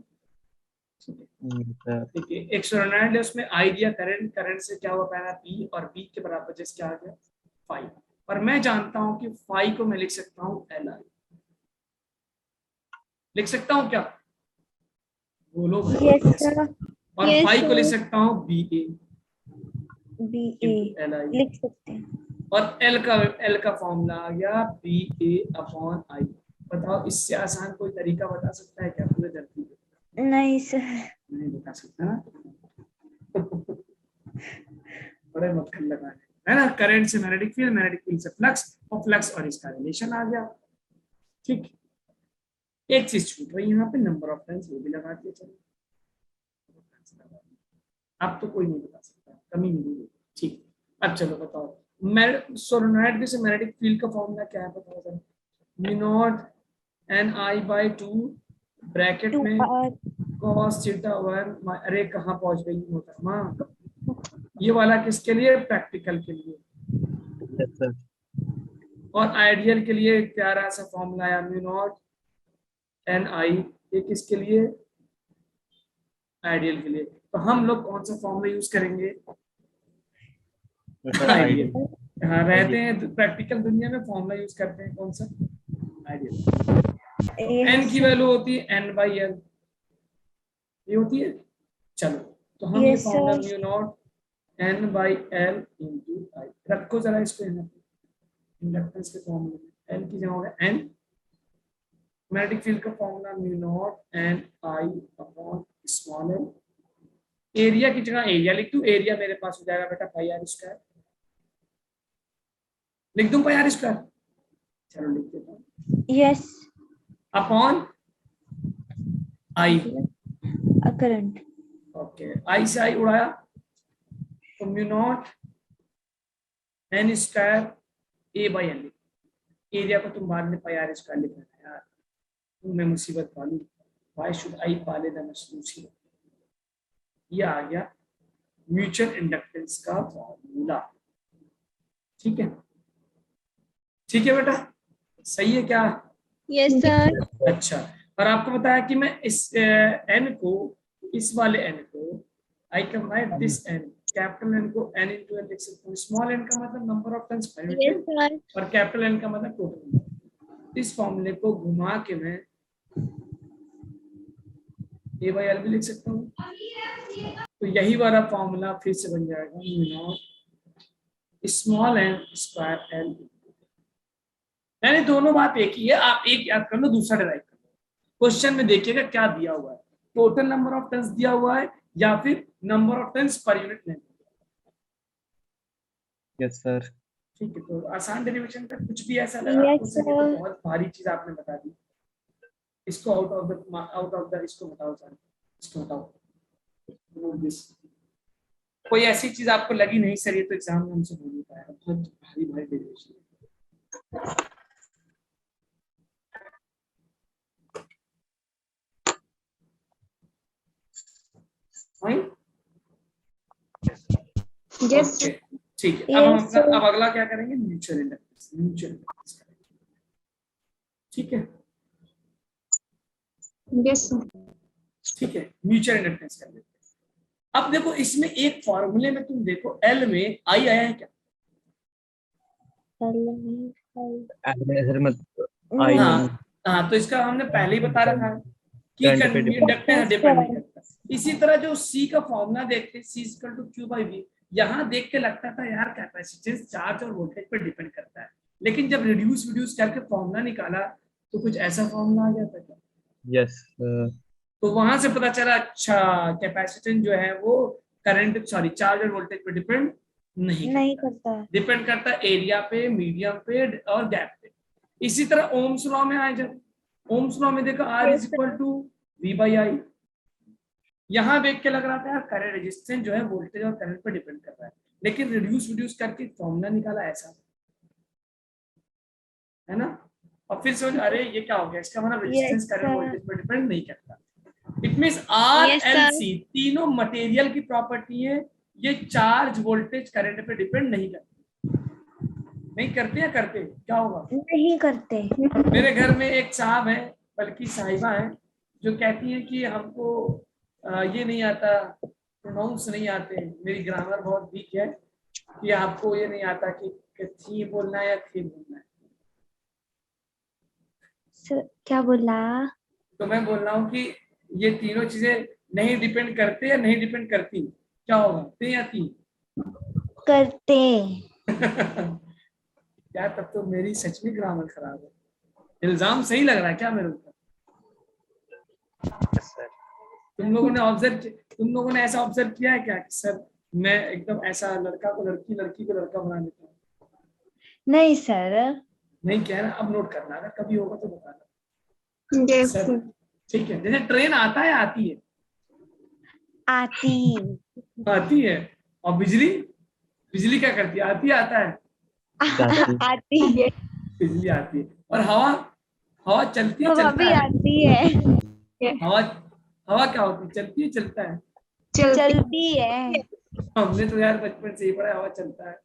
ठीक है। ठीक है, एक सोलेनॉइड है, उसमें आई दिया करंट, करंट से क्या हुआ पैदा? पी, और पी के बराबर जैसे क्या आ गया? फाई। और मैं जानता हूं कि फाई को मैं लिख सकता हूं एल आई। लिख सकता हूं क्या? बोलो भाई। Yes sir. और Yes, फाई को लिख sir. सकता हूं B A B A into L I. लिख सकते हैं। और एल का फॉर्मूला आ गया बी ए अपॉन आई। बताओ इससे आसान कोई तरीका बता सकता है क्या पूरे धरती पे? नहीं सर। नहीं बता सकता ना। बड़े मक्खन लगाए है ना। करंट से मैग्नेटिक फील्ड से फ्लक्स, और फ्लक्स और इसका रिलेशन आ गया। ठीक, एक चीज छूट रही है यहाँ पे, नंबर ऑफ टर्न्स, वो भी लगा दिया। चलो अब तो कोई नहीं बता सकता, कमी मिली। ठीक, अब चलो बताओ सोलेनॉइड के मैग्नेटिक फील्ड का फॉर्मूला क्या है, बताओ जरा। Mu not N I by 2 bracket two में आर cos थीटा 1। अरे कहाँ पहुंच गई मोहतरमा, ये वाला किसके लिए, प्रैक्टिकल के लिए। Yes sir. और आइडियल के लिए एक प्यारा सा फॉर्मूला आया, म्यू नॉट एन आई, ये किसके लिए, आइडियल के लिए। तो हम लोग कौन सा फॉर्मूला यूज करेंगे, सर आइडियल। आइडियल। हाँ रहते हैं प्रैक्टिकल दुनिया में फॉर्मूला यूज करते हैं कौन सा, आइडियल। एन की वैल्यू होती है एन बाई एल, ये होती है। चलो तो हम ये yes formula sir. Mu not N by L into I, रखो जरा इसको यहाँ पे इंडक्टेंस के फॉर्मूले में। एन की जगह होगा एन, मैग्नेटिक फील्ड का फॉर्मूला म्यू नॉट एन आई अपॉन स्मॉल एल। एरिया की जगह एरिया लिख दूं, एरिया मेरे पास हो जाएगा बेटा पाई आर स्क्वायर, लिख दूं पाई आर स्क्वायर, चलो लिख देता हूँ, yes upon I. Current. Okay, I से आई उड़ाया तो mu not N square A by L. Area को तुम बाद में पाई आर स्क्वायर लिखना है यार, मैं मुसीबत पालू, वाई शुड आई पाले द मुसीबत। ये आ गया म्यूचुअल इंडक्टेंस का फॉर्मूला। ठीक है, ठीक है बेटा, सही है क्या। Yes sir. अच्छा, और आपको बताया कि मैं इस एन को, इस वाले एन को I can write this N, capital N को एन इंटू एन लिख सकता हूँ। स्मॉल एन का मतलब नंबर ऑफ टर्न्स पर यस मिनट सर। और कैपिटल एन का मतलब टोटल नंबर। इस फॉर्मूले को घुमा के मैं ए बाई एल भी लिख सकता हूँ। तो यही वाला फॉर्मूला फिर से बन जाएगा mu naught small N square L. यानी दोनों बात एक ही है, आप एक याद कर लो दूसरा डिराइव कर लो। क्वेश्चन में देखिएगा क्या दिया हुआ है, टोटल नंबर ऑफ टर्न्स दिया हुआ है या फिर number of turns per unit length. Yes sir. ठीक है, तो आसान डेरिवेशन का कुछ भी ऐसा लगा आपको यस सके तो सर। बहुत भारी चीज आपने बता दी। इसको आउट ऑफ द इसको बताओ सर, इसको बताओ। कोई ऐसी चीज आपको लगी नहीं सर ये तो एग्जाम में हमसे बोल नहीं पाएगा, बहुत भारी भारी डेरिवेशन। यस ओके ठीक है, अब हम Yes, अपना sir. अब अगला क्या करेंगे, म्यूचुअल इंडक्टेंस। म्यूचुअल इंडक्टेंस करेंगे, ठीक है। Yes sir. ठीक है, म्यूचुअल इंडक्टेंस कर लेते हैं। अब देखो इसमें एक फॉर्मूले में तुम देखो एल में आई आया है क्या, सर मतलब आई हाँ नहीं। हाँ, तो इसका हमने पहले ही बता रखा है कि करंट पे डिपेंड। इंडक्टेंस डिपेंड नहीं करता। इसी तरह जो सी का फॉर्मूला देखते हैं C equal to Q by V, यहाँ देख के लगता था यार कैपेसिटेंस चार्ज और वोल्टेज पर डिपेंड करता है, लेकिन जब रिड्यूस करके फॉर्मूला निकाला तो कुछ ऐसा फॉर्मूला आ गया था क्या। यस तो वहां से पता चला अच्छा कैपेसिटेंस जो है वो करंट सॉरी चार्ज और वोल्टेज पे डिपेंड नहीं करता। डिपेंड करता एरिया पे, मीडियम पे और गैप पे। इसी तरह ओम्स लॉ में आए, जब ओम्स लॉ में देखो R is equal to V by I, यहां देख के लग रहा था यार करंट रेजिस्टेंस जो है वोल्टेज और करंट पे डिपेंड कर रहा है, लेकिन रिड्यूस करके फॉर्मूला निकाला ऐसा है ना। और फिर समझ अरे ये क्या हो गया, इसका मतलब रेजिस्टेंस करंट वोल्टेज पे डिपेंड नहीं करता। It means R Yes, L sir. C तीनों मटेरियल की प्रॉपर्टी है, ये चार्ज वोल्टेज करंट पे डिपेंड नहीं करते। नहीं करते या करते, क्या होगा। नहीं करते। मेरे घर में एक साहब है, बल्कि साहिबा है, जो कहती है कि हमको ये नहीं आता, प्रोनाउंस नहीं आते, मेरी ग्रामर बहुत वीक है, कि आपको ये नहीं आता कि थी बोलना है या थी बोलना है। सर क्या बोला। तो मैं बोल रहा हूँ कि ये तीनों चीजें नहीं डिपेंड करते या नहीं डिपेंड करती, क्या होगा, ते या ती। करते। यार तब तो मेरी सच में ग्रामर खराब है, इल्जाम सही लग रहा है क्या मेरे ऊपर। तुम लोगों ने ऐसा ऑब्जर्व किया है क्या कि सर मैं एकदम ऐसा लड़का को लड़की, लड़की को लड़का बना देता हूँ। नहीं सर। नहीं कह रहा, अब नोट करना, अगर कभी होगा तो बताना यस सर, सर। ठीक है। जैसे ट्रेन आता है आती है, आती। आती है, और बिजली बिजली क्या करती है, आती है आता है, जाती आती है, बिजली आती है। और हवा, हवा चलती है हवा चलता भी है, आती है, हवा, हवा क्या होती है, चलती है चलता है। चलती है। हमने तो यार बचपन से ही पढ़ा है, हवा चलता है।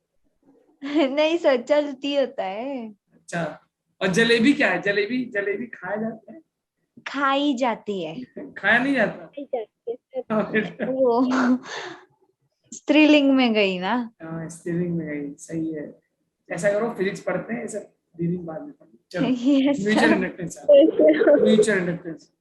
नहीं सर, चलती होता है, अच्छा, और जलेबी क्या है, जलेबी, जलेबी खाया जाता है, खाई जाती है। खाया नहीं जाता। खाई जाती है हाँ, सर। बेटा। वो स्त्रीलिंग में गई ना। हाँ, स्टीयरिंग में गई, सही है। ऐसा करो, फिजिक्स पढ़ते हैं, ये सब दीदी बाद में पढ़ते हैं। चलो, yes mutual sir. Inductance, mutual inductance.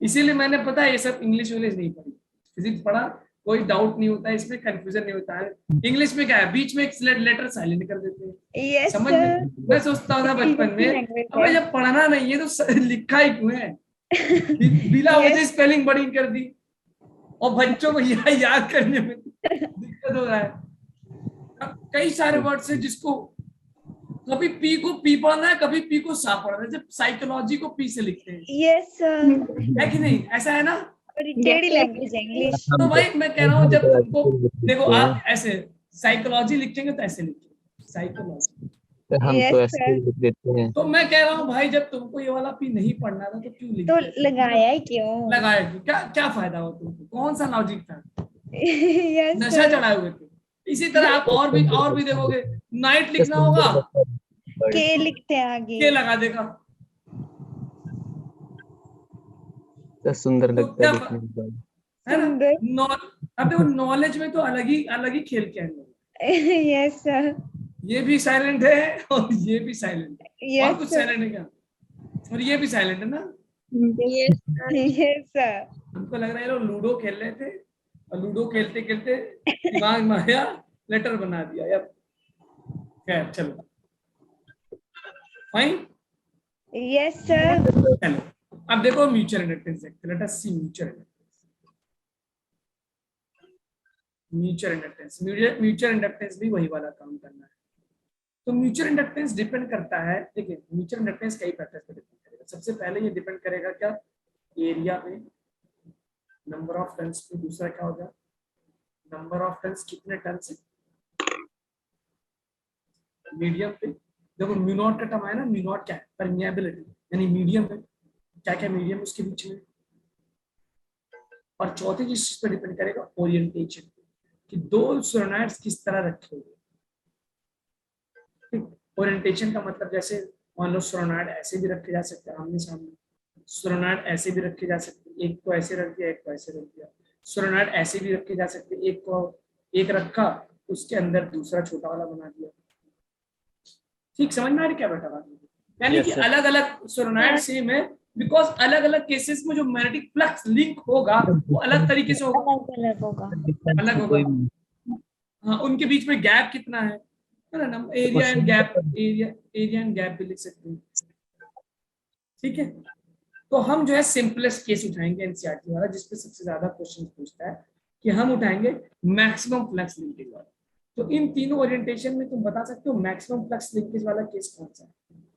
इसीलिए मैंने पता है ये सब इंग्लिश विंग्लिश नहीं पढ़ी, फिजिक्स पढ़ा, कोई डाउट नहीं होता है इसमें, कंफ्यूजन नहीं होता है। इंग्लिश में क्या है, बीच में एक लेटर साइलेंट कर देते हैं, यस समझ में। सर, मैं सोचता था बचपन में, लैंग्वेज अब है। जब पढ़ना नहीं है तो लिखा ही क्यों है, बिना वजह यस। स्पेलिंग बड़ी कर दी, और बच्चों को याद करने में दिक्कत हो रहा है। अब कई सारे वर्ड से जिसको कभी पी को पी पढ़ना है, कभी पी को सा पढ़ना है, जब साइकोलॉजी को पी से लिखते हैं, यस सर, है कि नहीं, ऐसा है ना। और टेढ़ी लैंग्वेज है इंग्लिश। तो भाई मैं कह रहा हूँ, जब तुमको देखो, हैं। आप ऐसे साइकोलॉजी लिखेंगे तो ऐसे लिखेंगे साइकोलॉजी, तो हम यस तो ऐसे सर, ही लिख देते हैं। तो मैं कह रहा हूँ भाई, जब तुमको ये वाला पी नहीं पढ़ना था तो क्यों तो लिखते थे, लगाया है क्यों? लगाया क्यों? क्या क्या फायदा हुआ तुमको, कौन सा लॉजिक था, यस नशा सर, चढ़ाए हुए थे। इसी तरह आप और भी देखोगे, नाइट तो लिखना होगा, सुंदर लगता है के word, लिखते हैं आगे। के लगा देगा, तो सुंदर तो लगता है क्या देखने में। है ना। सुंदर। नॉ अब देखो, नॉलेज में तो अलग ही खेल के हैं लोग। यस सर, ये भी साइलेंट है और ये भी साइलेंट है, और यस कुछ सर, साइलेंट है क्या, और ये भी साइलेंट है ना। Yes sir. Yes sir. हमको लग रहा है ये लोग लूडो खेल रहे थे, और लूडो खेलते खेलते दिमाग में आया, लेटर बना दिया यार। खैर चलो, फाइन। यस सर, चलो, अब देखो म्यूचुअल इंडक्टेंस देखते हैं, let us see mutual inductance. Mutual inductance भी वही वाला काम करना है। तो म्यूचुअल इंडक्टेंस डिपेंड करता है, देखिए म्यूचुअल इंडक्टेंस कई फैक्टर्स पे डिपेंड करेगा। सबसे पहले ये डिपेंड करेगा क्या, एरिया पे, नंबर ऑफ टर्न्स पे, दूसरा क्या होगा, नंबर ऑफ टर्न्स कितने टर्न से, मीडियम पे, देखो म्यू नॉट का टर्म है ना, म्यू नॉट क्या है, परमिएबिलिटी, यानी मीडियम है, क्या क्या मीडियम उसके बीच में। और चौथी चीज पे डिपेंड करेगा ओरिएंटेशन, कि दो सोलेनॉइड्स किस तरह रखे हुए। ओरिएंटेशन का मतलब, जैसे मान लो सोलेनॉइड ऐसे भी रखे जा सकते हैं आमने सामने, सोलेनॉइड ऐसे भी रखे जा सकते हैं, एक को ऐसे रख दिया, एक को ऐसे रख दिया। सोलेनॉइड ऐसे भी रखे जा सकते हैं, एक को एक रखा, उसके अंदर दूसरा छोटा वाला बना दिया। ठीक समझ में आ रही क्या बेटा बात, यानी Yes, कि sir. अलग अलग सोलेनॉइड सेम है, बिकॉज अलग अलग केसेस में जो मैग्नेटिक फ्लक्स लिंक होगा वो अलग तरीके से होगा, अलग अलग होगा। अलग होगा। कोई भी हाँ, उनके बीच में गैप कितना है ना, हम area and gap, area and gap भी लिख सकते हैं। ठीक है, तो हम जो है सिंपलेस्ट केस उठाएंगे एनसीईआरटी वाला, जिसपे सबसे ज्यादा क्वेश्चन पूछता है, कि हम उठाएंगे मैक्सिमम फ्लक्स लिंकेज वाला। तो इन तीनों ओरिएंटेशन में तुम बता सकते हो मैक्सिमम फ्लक्स लिंकेज वाला केस कौन सा है,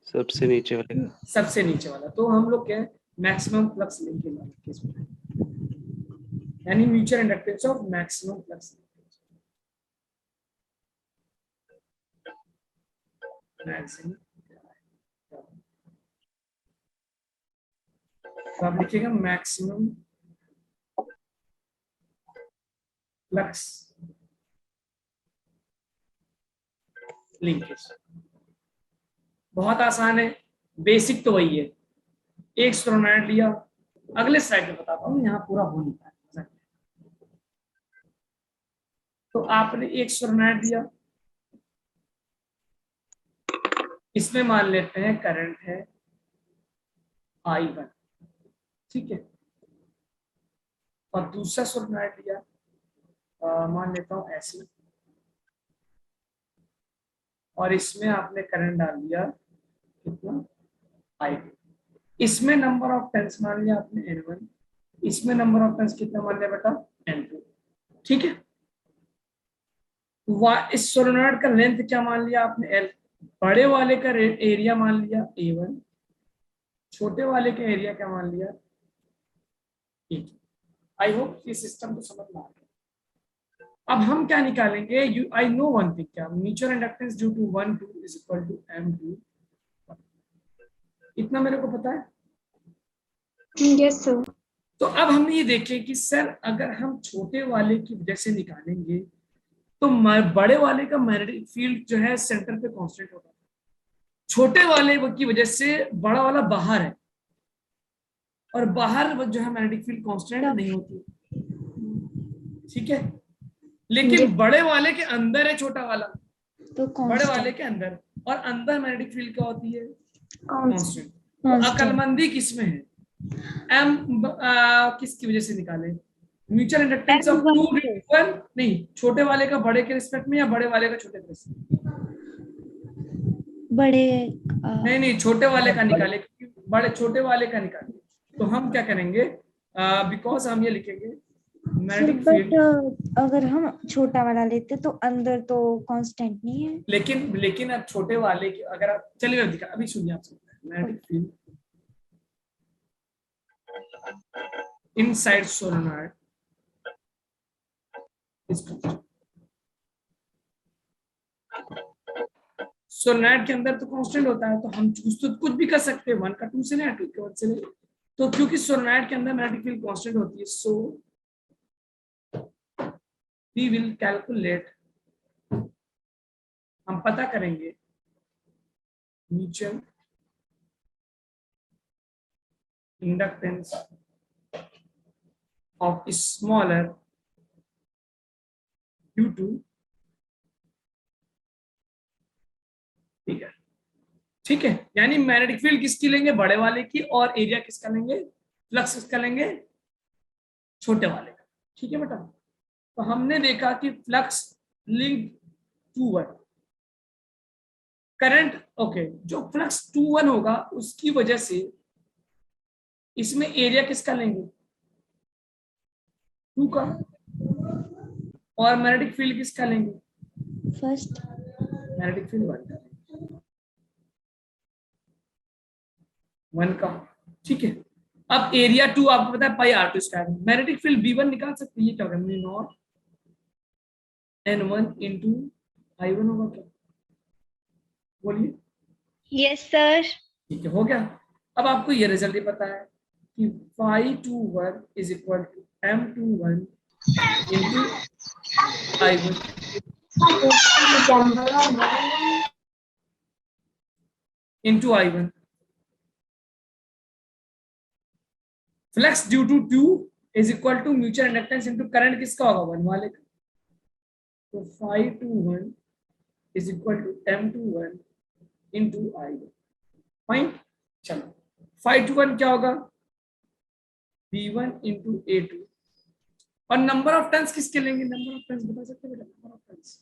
सबसे नीचे वाले का। सबसे नीचे वाला। तो हम लोग क्या है, मैक्सिमम फ्लक्स लिंकेज वाला केस उठाएंगे, यानी mutual inductance of maximum flux linkage, maximum. तो आप लिखिएगा मैक्सिमम फ्लक्स लिंकेज। बहुत आसान है, बेसिक तो वही है। एक सोलेनॉइड लिया, अगले स्लाइड में बताता हूँ, यहाँ पूरा हो नहीं पाया। तो आपने एक सोलेनॉइड लिया, इसमें मान लेते हैं करंट है I1, ठीक है। और दूसरा सोलेनॉइड लिया, मान लेता हूँ ऐसे, और इसमें आपने करंट डाल दिया कितना, I2। इसमें नंबर ऑफ टर्न्स मान लिया आपने N1, इसमें नंबर ऑफ टर्न्स कितना मान लिया बेटा, N2, ठीक है। इस सोलेनॉइड का लेंथ क्या मान लिया आपने, L। बड़े वाले का एरिया मान लिया A1, छोटे वाले का एरिया क्या मान लिया A2। आई होप ये सिस्टम तो समझ में आ गया। अब हम क्या निकालेंगे, you I know one thing, क्या mutual inductance due to 1 2 is equal to M2, इतना मेरे को पता है। Yes sir. तो अब हमने ये देखें कि सर अगर हम छोटे वाले की वजह से निकालेंगे तो बड़े वाले का मैग्नेटिक फील्ड जो है सेंटर पे कांस्टेंट होगा, छोटे वाले की वजह से बड़ा वाला बाहर है, और बाहर जो है मैग्नेटिक फील्ड कांस्टेंट नहीं होती, ठीक है। लेकिन बड़े वाले के अंदर है छोटा वाला, तो बड़े वाले के अंदर, और अंदर मैग्नेटिक फील्ड क्या होती है, कांस्टेंट। तो कांस्टेंट अकलमंदी किसमें है, एम किसकी वजह से निकाले, mutual inductance of two one, नहीं छोटे वाले का बड़े के रिस्पेक्ट में या बड़े वाले का छोटे के रिस्पेक्ट में, बड़े नहीं नहीं छोटे वाले का निकाले, बड़े छोटे वाले का निकाले। तो हम क्या करेंगे, बिकॉज हम ये लिखेंगे मैग्नेटिक फील्ड, अगर हम छोटा वाला लेते तो अंदर तो कांस्टेंट नहीं है। लेकिन अब छोटे वाले की अगर आप चलिए मैं दिखा, अभी सुनिए आप magnetic field inside solenoid is constant. Solenoid के अंदर तो कांस्टेंट होता है, तो हम कुछ भी कर सकते हैं, 1 का 2 से नहीं, 2 के 1 से नहीं। तो क्योंकि सोलेनॉइड के अंदर मैग्नेटिक फील्ड कांस्टेंट होती है, सो वी विल कैलकुलेट, हम पता करेंगे mutual inductance of smaller due to, ठीक है, ठीक है। यानी मैग्नेटिक फील्ड किसकी लेंगे, बड़े वाले की, और एरिया किसका लेंगे, फ्लक्स किसका लेंगे, छोटे वाले का, ठीक है बेटा। तो हमने देखा कि flux link two one, current, okay, जो फ्लक्स टू वन होगा उसकी वजह से इसमें एरिया किसका लेंगे, 2 का, और मैग्नेटिक फील्ड किसका लेंगे, फर्स्ट मैग्नेटिक फील्ड 1 का, 1 का, ठीक है। अब एरिया 2 आपको पता है पाई R2 square, magnetic field V1 निकाल सकते हैं, ये क्या होगा, mu naught N1 into I1 होगा क्या, बोलिए, यस सर। ठीक है, हो गया। अब आपको ये रिजल्ट ही पता है कि phi21 is equal to M21 into I1 into I1, flux due to 2 is equal to mutual inductance into current किसका होगा, 1 वाले का, तो phi21 is equal to M21 into I1, fine. चलो phi21 क्या होगा, V1 इंटू A2, और number of turns किसके लेंगे, नंबर ऑफ टर्न्स बता सकते हैं बेटा, number of turns,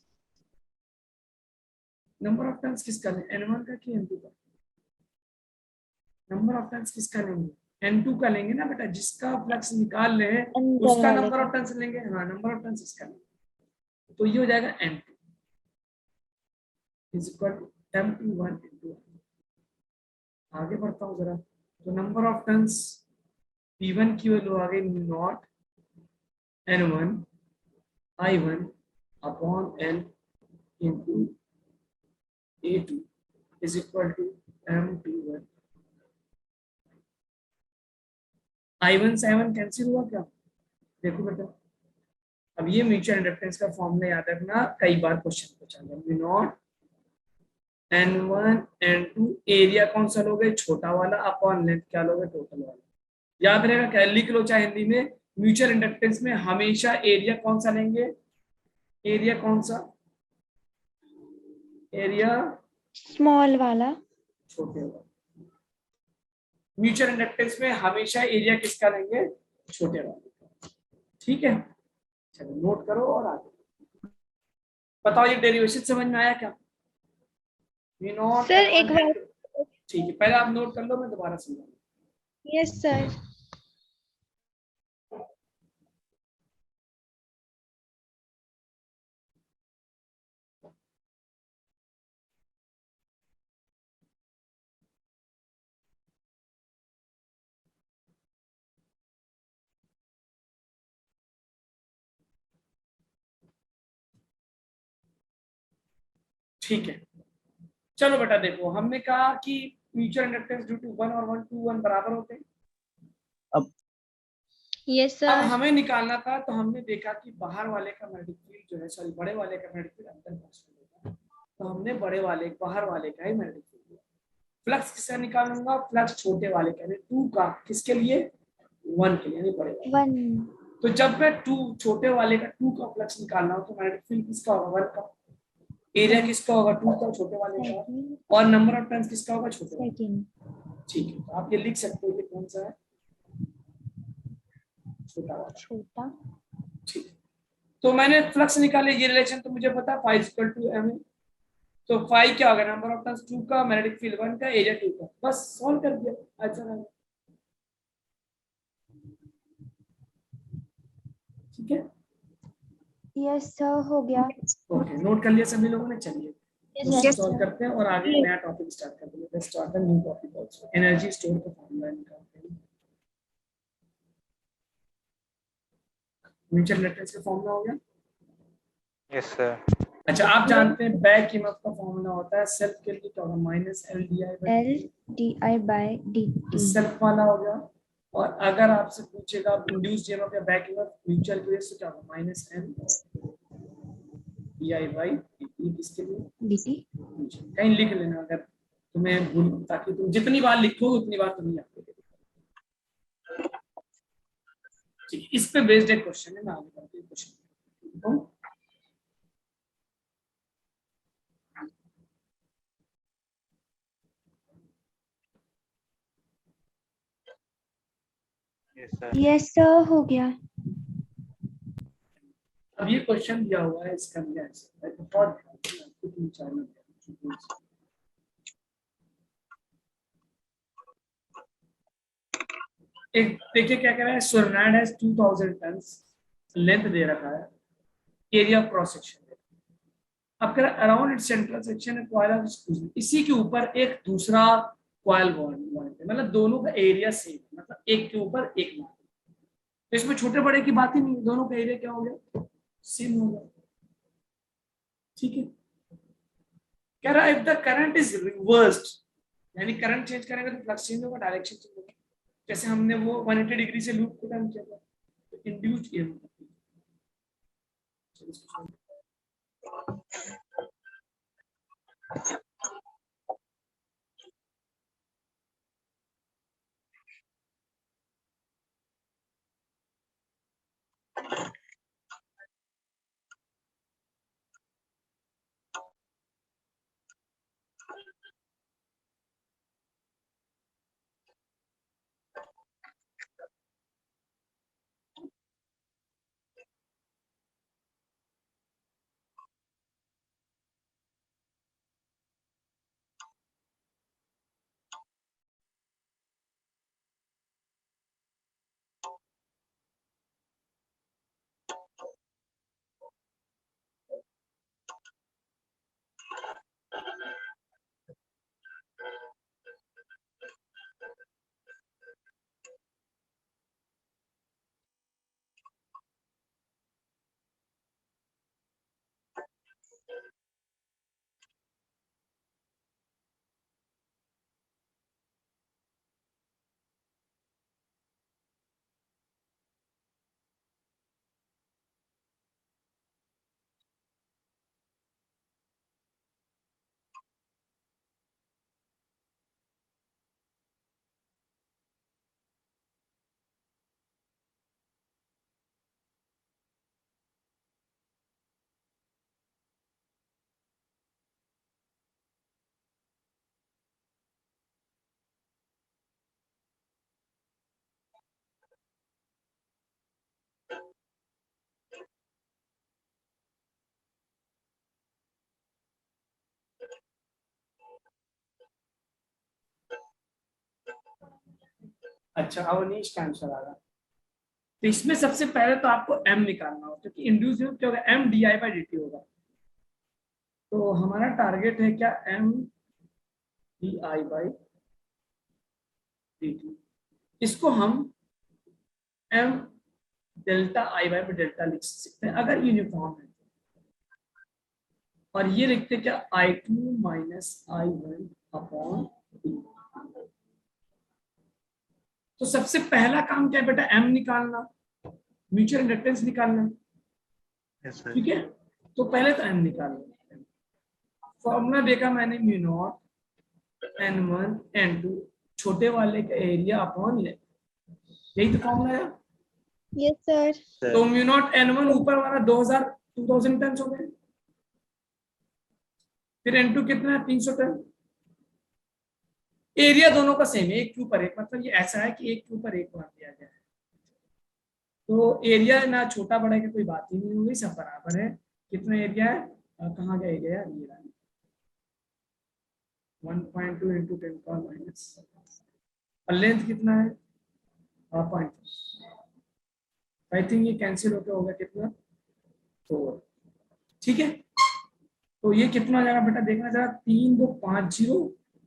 number of turns किसका लेंगे, N1 का कि N2 का, नंबर ऑफ टर्न्स किसका लेंगे, N2 का लेंगे ना बेटा, जिसका फ्लक्स निकाल रहे हैं उसका नंबर ऑफ टर्न्स लेंगे, हाँ नंबर ऑफ टर्न्स इसका लेंगे, तो ये हो जाएगा M2 is equal to M21 into, आगे बढ़ता हूँ जरा, तो नंबर ऑफ टर्न्स P1 की वैल्यू आ गई naught N1 I1 upon L into A2 is equal to M21, I1 से I1 कैंसिल हुआ क्या, देखो बेटा। अब ये म्यूचुअल इंडक्टेंस का फॉर्मूला याद रखना, कई बार क्वेश्चन पूछा गया, we not N1 N2, area कौन सा लोगे, छोटा वाला, अपॉन लेंथ क्या लोगे, टोटल वाला, याद रहेगा, क्या लिख लो चाहे हिंदी में, म्यूचुअल इंडक्टेंस में हमेशा एरिया कौन सा लेंगे, एरिया कौन सा, एरिया स्मॉल वाला, छोटे वाला, म्यूचुअल इंडक्टेंस में हमेशा एरिया किसका लेंगे, छोटे वाले का, ठीक है। चलो नोट करो और आगे बताओ, ये डेरिवेशन समझ में आया क्या, वी नॉट सर एक बार, ठीक है, पहले आप नोट कर लो, मैं दोबारा समझाऊंगा। Yes sir. ठीक है, चलो बेटा देखो, हमने कहा कि म्यूचुअल इंडक्टेंस ड्यू टू 1 और 1 टू 1 बराबर होते हैं। यस अब सर। हमें निकालना था, तो हमने देखा कि बाहर वाले का मैग्नेटिक फील्ड जो है, सॉरी बड़े वाले का मैग्नेटिक फील्ड अंदर कांस्टेंट होता है, तो हमने बाहर वाले का ही मैग्नेटिक फील्ड लिया। फ्लक्स किससे निकालूंगा? फ्लक्स छोटे वाले का यानी 2 का, किसके लिए? 1 के लिए, यानी बड़े वाले। 1 तो जब मैं 2 छोटे वाले का 2 का फ्लक्स निकालना हो तो मैग्नेटिक फील्ड किसका होगा? 1 का। एरिया किसका होगा? 2 का, छोटे वाले का। और नंबर ऑफ टर्न्स किसका होगा? छोटे वाले। सेकंड। ठीक है, तो आप ये लिख सकते हो कि कौन सा है? छोटा वाला। छोटा। ठीक है, तो मैंने फ्लक्स निकाले, ये रिलेशन तो मुझे पता, फाई इक्वल टू एम है। तो फाई क्या होगा? नंबर ऑफ टर्न्स 2 का, मैग्नेटिक फील्ड 1 का, एरिया 2 का। बस सॉल्व कर दिया। अच्छा, ठीक है, यस सर, हो गया। ओके, नोट कर लिया सभी लोगों ने? चलिए यस सॉल्व सर। करते हैं और आगे नया टॉपिक स्टार्ट करते हैं। Let's start the new topic also. Energy store का फार्मूला निकालते हैं। म्यूचुअल इंडक्टेंस का फार्मूला हो गया। Yes sir. अच्छा, आप जानते हैं बैक ईएमएफ का फार्मूला होता है सेल्फ के लिए क्या होगा? Minus L d I by L d I by d t. Self वाला हो गया। और अगर आपसे पूछेगा इंड्यूस्ड ईएमएफ या बैक ईएमएफ म्यूचुअल के लिए, तो क्या होगा? Minus M d I by d t. किसके लिए? D t. कहीं लिख लेना अगर तुम्हें भूल, ताकि तुम जितनी बार लिखोगे उतनी बार तुम याद करोगे। ठीक है, इस पे बेस्ड एक क्वेश्चन है, मैं आगे बढ़ते हैं question. Yes sir. Yes sir, हो गया। अब ये क्वेश्चन दिया हुआ है, इसका क्या आंसर है? बहुत कुछ चाहिए। एक देखिए क्या कह रहा है। सोलनॉइड हैज 2000 टन्स लेंथ दे रखा है, एरिया ऑफ क्रॉस सेक्शन। अब कह रहा है अराउंड इट्स सेंट्रल सेक्शन है कॉइल ऑफ एक्सक्लूजन, इसी के ऊपर एक दूसरा कॉइल बॉन्ड है, मतलब दोनों का एरिया सेम, मतलब एक के ऊपर एक बॉन्ड। तो इसमें छोटे बड़े की बात ही नहीं, दोनों का एरिया क्या हो गया? सेम हो गया। ठीक है, कह रहा है if the current is reversed, यानी करंट चेंज करेंगे तो फ्लक्स चेंज होगा, डायरेक्शन चेंज होगा। जैसे हमने वो 180 डिग्री से लूप को टर्न किया था, तो इंड्यूस्ड ईएमएफ। अच्छा, अवनीश का आंसर आ रहा। तो इसमें सबसे पहले तो आपको एम निकालना होगा, क्योंकि इंड्यूस क्या होगा? M d I by d t होगा। तो हमारा टारगेट है क्या? M d I by d t. इसको हम M delta I by delta लिख सकते हैं अगर यूनिफॉर्म है। और ये लिखते क्या, I2 minus I1 upon D। तो सबसे पहला काम क्या है बेटा, M निकालना, म्यूचुअल इंडक्टेंस निकालना, Yes, sir. ठीक है। तो पहले तो M निकालना, फॉर्मूला देखा मैंने, म्यू नॉट N1 N2, छोटे वाले का एरिया अपॉन लेंथ, यही तो फॉर्मूला है। Yes sir. तो म्यू नॉट N1 ऊपर वाला 2000 टन हो गए, फिर N2 कितना है, 300 टन। एरिया दोनों का सेम है, एक के ऊपर एक, मतलब ये ऐसा है कि एक के ऊपर एक बार दिया गया है, तो एरिया ना छोटा बड़ा की कोई बात ही नहीं होगी, सब बराबर है। कितना एरिया है, कहाँ गया एरिया, ये रहा 1.2 इंटू 10 पावर माइनस, और लेंथ कितना है 0.5। आई थिंक ये कैंसिल होकर होगा कितना, 4, ठीक है। तो ये कितना हो जाएगा बेटा, देखना जरा, 3 2 5 0,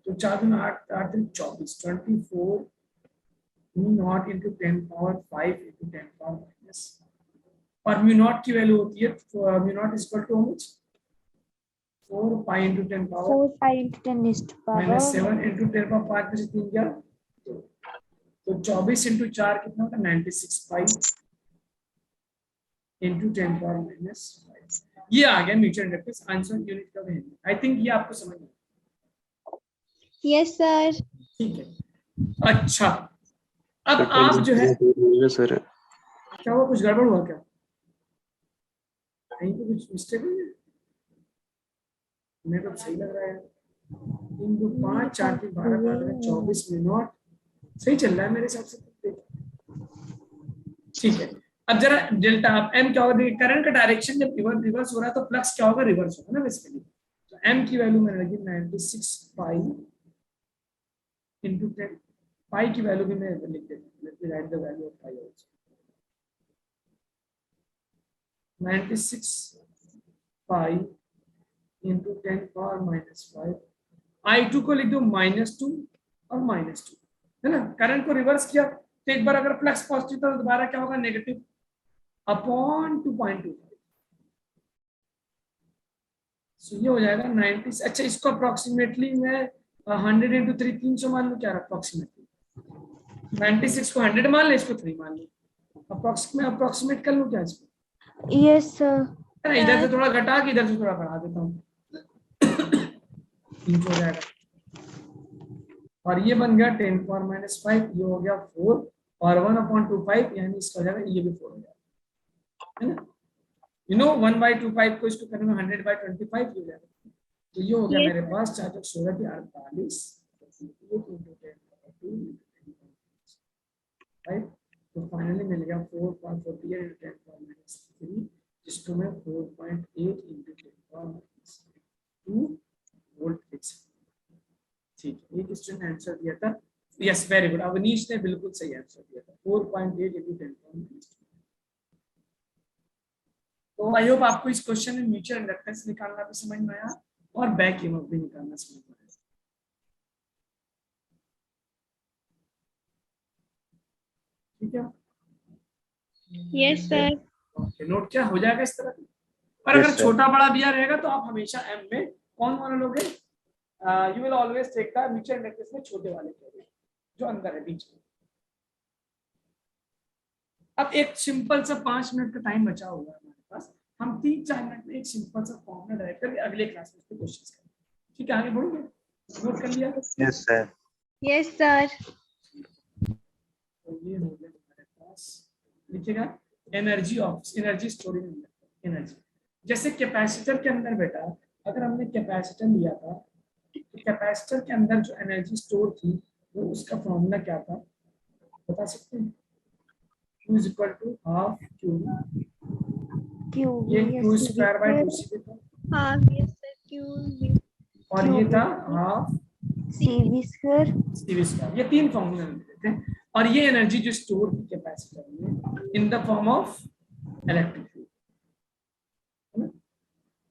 तो 4 2 8 8 3 24, 24 mu naught into 10 power 5 into 10 power minus, और म्यू नॉट की वैल्यू होती है, mu naught is equal to 4 pi into 10 power 4 pi into 10 is to minus power 7 into 10 power 5 में से 3 गया, तो 24 इंटू 4 कितना होता है, 96 पाई इंटू 10 पावर माइनस 5। ये आ गया म्यूचुअल इंडक्टेंस, आंसर यूनिट का है। आई थिंक ये आपको समझ में यस सर। ठीक है। अच्छा, अब आप जो है, सर क्या हुआ, कुछ गड़बड़ हुआ क्या, कहीं पे कुछ मिस्टेक हुई है, मेरे को सही लग रहा है। 3 2 5 4 3 12 15 24 मिनट सही चल रहा है मेरे हिसाब से, ठीक है। अब जरा डेल्टा, अब एम क्या होगा, देखिए करंट का डायरेक्शन जब रिवर्स हो रहा है तो फ्लक्स क्या होगा, रिवर्स होगा ना बेसिकली। तो एम की वैल्यू मैंने लगी 96 पाई इंटू 10, पाई की वैल्यू भी मैं लिख देता हूँ, let me right the value of pi also, 96 pi into 10 power minus 5, I2 को लिख दो -2 और -2, है ना। करंट को रिवर्स किया तो एक बार अगर फ्लक्स पॉजिटिव था तो दोबारा क्या होगा, नेगेटिव अपॉन 2.25। सो ये हो जाएगा 90। अच्छा, इसको अप्रोक्सीमेटली मैं 100 इंटू 3 300 मान लूँ क्या, अप्रोक्सीमेटली 96 को 100 मान ले, इसको 3 मान लो, अप्रोक्सीमेट कर लूँ क्या इसको, yes sir है ना। इधर से थोड़ा घटा के इधर से थोड़ा बढ़ा देता हूँ, 300 हो जाएगा, और ये बन गया 10 पावर माइनस 5, ये हो गया 4, और 1/25 यानी इसका हो जाएगा, ये भी 4 हो जाएगा, है ना। यू नो 1/25 को इसको करने में 100/25 हो जाएगा, तो ये हो गया मेरे पास 4 16 की 48, तो फाइनली मिल गया 4.48 इंटू 10 पावर माइनस 3, जिसको मैं 4.8 इंटू 10 पावर माइनस 2 वोल्ट लिख सकता हूँ। ठीक है, एक स्टूडेंट ने आंसर दिया था, यस वेरी गुड, अवनीश ने बिल्कुल सही आंसर दिया था, 4.8 इंटू 10 पावर माइनस 2। तो आई होप आपको इस क्वेश्चन में म्यूचुअल इंडक्टेंस निकालना भी समझ में आया और बैक ईएमएफ भी निकालना समझ में आया। ठीक है, यस सर। ओके, नोट क्या हो जाएगा इस तरह का। पर अगर छोटा बड़ा दिया रहेगा तो आप हमेशा एम में कौन वाला लोगे, you will always take the mutual inductance में छोटे वाले के जो अंदर है बीच में। अब एक सिंपल सा 5 मिनट का टाइम बचा हुआ है हमारे पास, हम 3-4 मिनट में एक सिंपल सा फॉर्मूला डायरेक्ट करके अगले क्लास में इसको कोशिश करेंगे। ठीक है, आगे बढ़ोगे, नोट कर लिया। Yes, sir. Yes sir. तो ये हो गया हमारे पास, लिखिएगा energy of energy storage, energy जैसे कैपेसिटर के अंदर बेटा, अगर हमने कैपेसिटर लिया था तो कैपेसिटर के अंदर जो एनर्जी स्टोर थी वो उसका फॉर्मूला क्या था बता सकते हैं, Q is equal to half Q, q ये Q स्क्वायर बाय 2C था, हाँ यस सर। क्यू और ये था half cv square CV square. ये 3 फॉर्मूले मिलते थे, और ये एनर्जी जो स्टोर थी कैपेसिटर में in the form of electric field, है ना।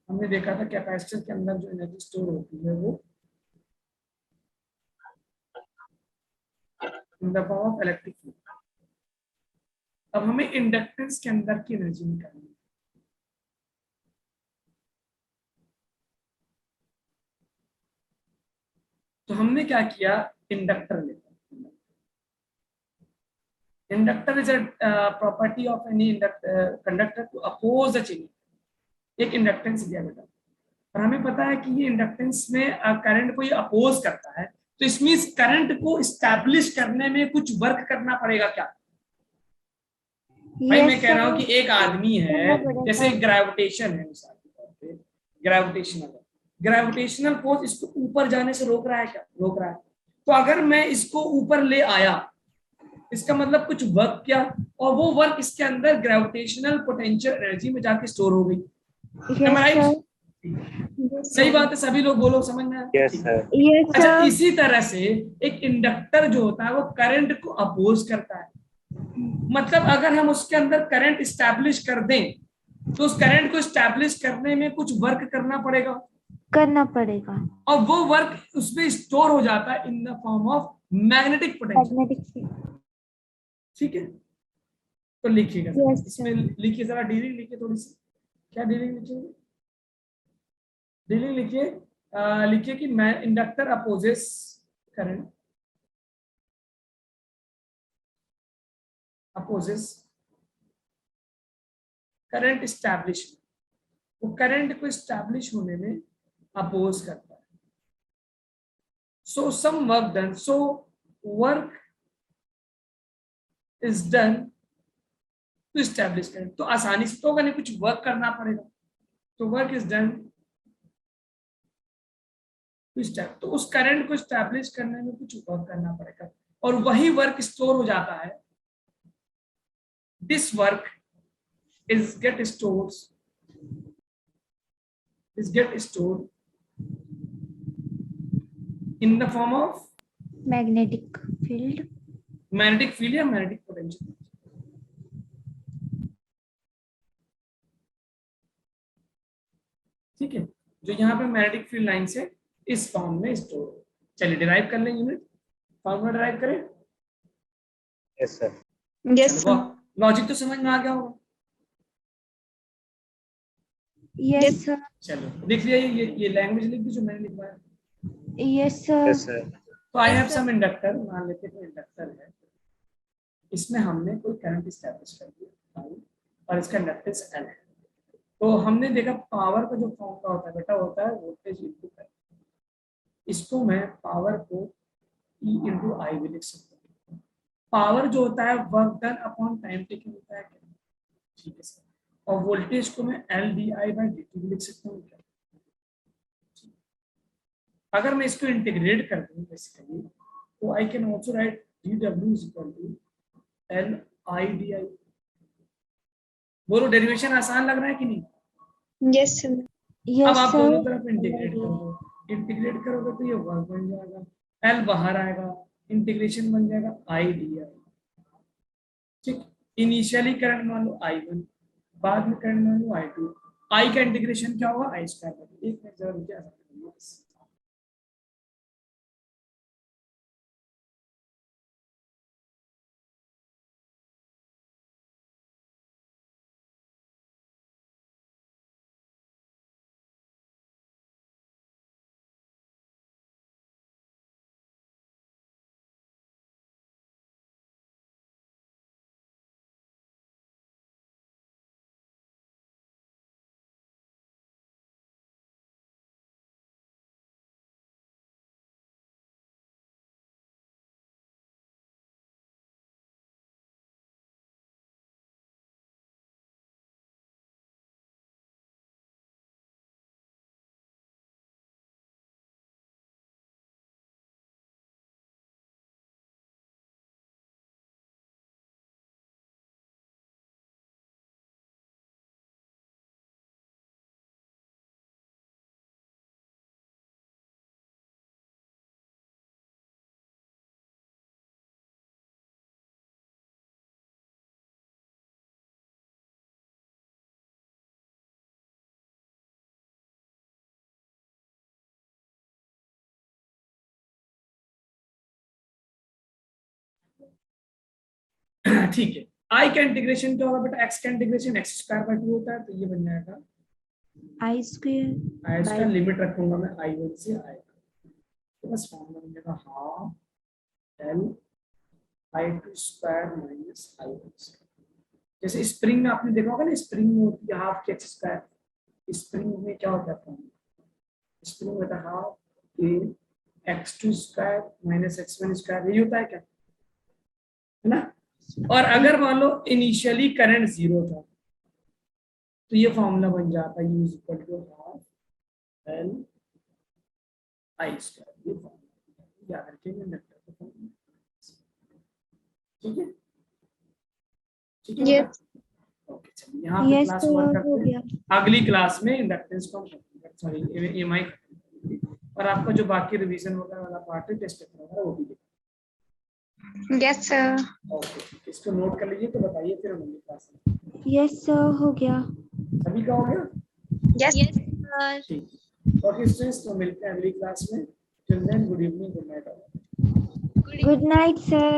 हमने देखा था कैपेसिटर के अंदर जो एनर्जी स्टोर होती है वो in the form of electric field. अब हमें इंडक्टेंस के अंदर की एनर्जी निकालनी है। तो हमने क्या किया, इंडक्टर लेते हैं। Inductor is a property of any conductor to oppose the change. एक इंडक्टेंस दिया बेटा, और हमें पता है कि ये इंडक्टेंस में करंट को ये अपोज करता है, तो इसमें इस करंट को स्टैब्लिश करने में कुछ वर्क करना पड़ेगा क्या? भाई मैं कह रहा हूं कि एक आदमी है, जैसे ग्रेविटेशन है, मिसाल के तौर पे ग्रेविटेशनल फोर्स इसको ऊपर जाने से रोक रहा है क्या? रोक रहा है। तो अगर मैं इसको ऊपर ले आया, इसका मतलब कुछ वर्क किया, और वो वर्क इसके अंदर ग्रेविटेशनल पोटेंशियल एनर्जी में जाके स्टोर हो गई। Am I right? सही बात है, सभी लोग बोलो, समझ में आया? Yes, sir. अच्छा, इसी तरह से एक इंडक्टर जो होता है वो करंट को अपोज करता है। मतलब अगर हम उसके अंदर करंट स्टैब्लिश कर दें, तो उस करंट को स्टैब्लिश करने में कुछ वर्क करना पड़ेगा, और वो वर्क उसमें स्टोर हो जाता है in the form of magnetic potential. ठीक है, तो लिखिएगा इसमें, लिखिए जरा डीलिंग लिखिए थोड़ी सी। क्या डीलिंग लिखिए? डीलिंग लिखिए, लिखिए कि मैं inductor opposes current, opposes current establishment, वो करंट को स्टैब्लिश होने में अपोज करता है। So some work done, so work is done to establish current. तो आसानी से तो होगा नहीं, कुछ वर्क करना पड़ेगा, तो work is done to establish, तो उस करंट को स्टैब्लिश करने में कुछ वर्क करना पड़ेगा, और वही वर्क स्टोर हो जाता है। This work is get stored in the form of magnetic field, या मैग्नेटिक पोटेंशियल। ठीक है, जो यहाँ पे मैग्नेटिक फील्ड लाइन से इस फॉर्म में स्टोर। चलिए डिराइव कर लें, यूनिट फॉर्मूला डिराइव करें। Yes, sir. यस लॉजिक तो समझ में आ गया होगा। यस सर, चलो लिख लिया, ये लैंग्वेज लिख दी जो मैंने लिखवाया। Yes Yes, sir, sir. तो आई हैव सम इंडक्टर, मान लेते हैं इंडक्टर है, इसमें हमने कोई करंट स्टैब्लिश कर दिया और इसका इंडक्टेंस L है। तो हमने देखा पावर का जो फॉर्मूला होता है बेटा, होता है वोल्टेज इनटू करंट। इसको मैं पावर को E इंटू आई भी लिख सकता हूँ। पावर जो होता है work done upon time taken होता है क्या? ठीक है सर। और वोल्टेज को मैं L D I by d T भी लिख सकता हूँ क्या? अगर मैं इसको इंटीग्रेट कर दूं बेसिकली, तो I can also write d W is equal to L I d I. बोलो, डेरिवेशन आसान लग रहा है कि नहीं? यस अब यस आप दोनों सर, तरफ इंटीग्रेट करोगे, इंटीग्रेट करोगे तो ये वर्क बन जाएगा, एल बाहर आएगा, इंटीग्रेशन बन जाएगा आई डी आई। ठीक, इनिशियली करंट मान लो I1, बाद में करंट मान लो I2। आई का इंटीग्रेशन क्या होगा? आई स्क्वायर। एक मिनट जरा रुकिए, ठीक है। आई का इंटीग्रेशन क्या होगा बेटा? एक्स का इंटीग्रेशन एक्स स्क्वायर बाय 2 होता है, तो ये बन जाएगा आई स्क्वायर आई स्क्वायर। लिमिट रखूंगा मैं I1 से I, आपके पास फॉर्मूला बन जाएगा half L I two square minus I one square. जैसे स्प्रिंग में आपने देखा होगा ना, स्प्रिंग में होती है half k x square. Spring में क्या होता है फॉर्मूला? स्प्रिंग में होता है half k x two square minus x one square. यही होता है क्या, है ना? और अगर मान लो इनिशियली करंट 0 था तो ये फॉर्मूला बन जाता है U is equal to half L I square. ये फॉर्मूला याद रखेंगे इंडक्टर का फॉर्मूला। ठीक है, ठीक है Yes. ओके, चलिए यहाँ पे यस क्लास सर, वर्क हो करते गया। हैं। अगली क्लास में इंडक्टेंस को सॉरी EMI और आपका जो बाकी रिवीजन वगैरह वाला पार्ट है, टेस्ट पेपर वगैरह, वो भी देखिए। Yes, sir. ओके, इसको नोट कर लीजिए तो बताइए फिर हम अगली क्लास में। यस सर, हो गया। सभी का हो गया? Yes, sir. ठीक। ओके स्टूडेंट्स, तो मिलते हैं अगली क्लास में। Till then good evening, good night. Good night sir.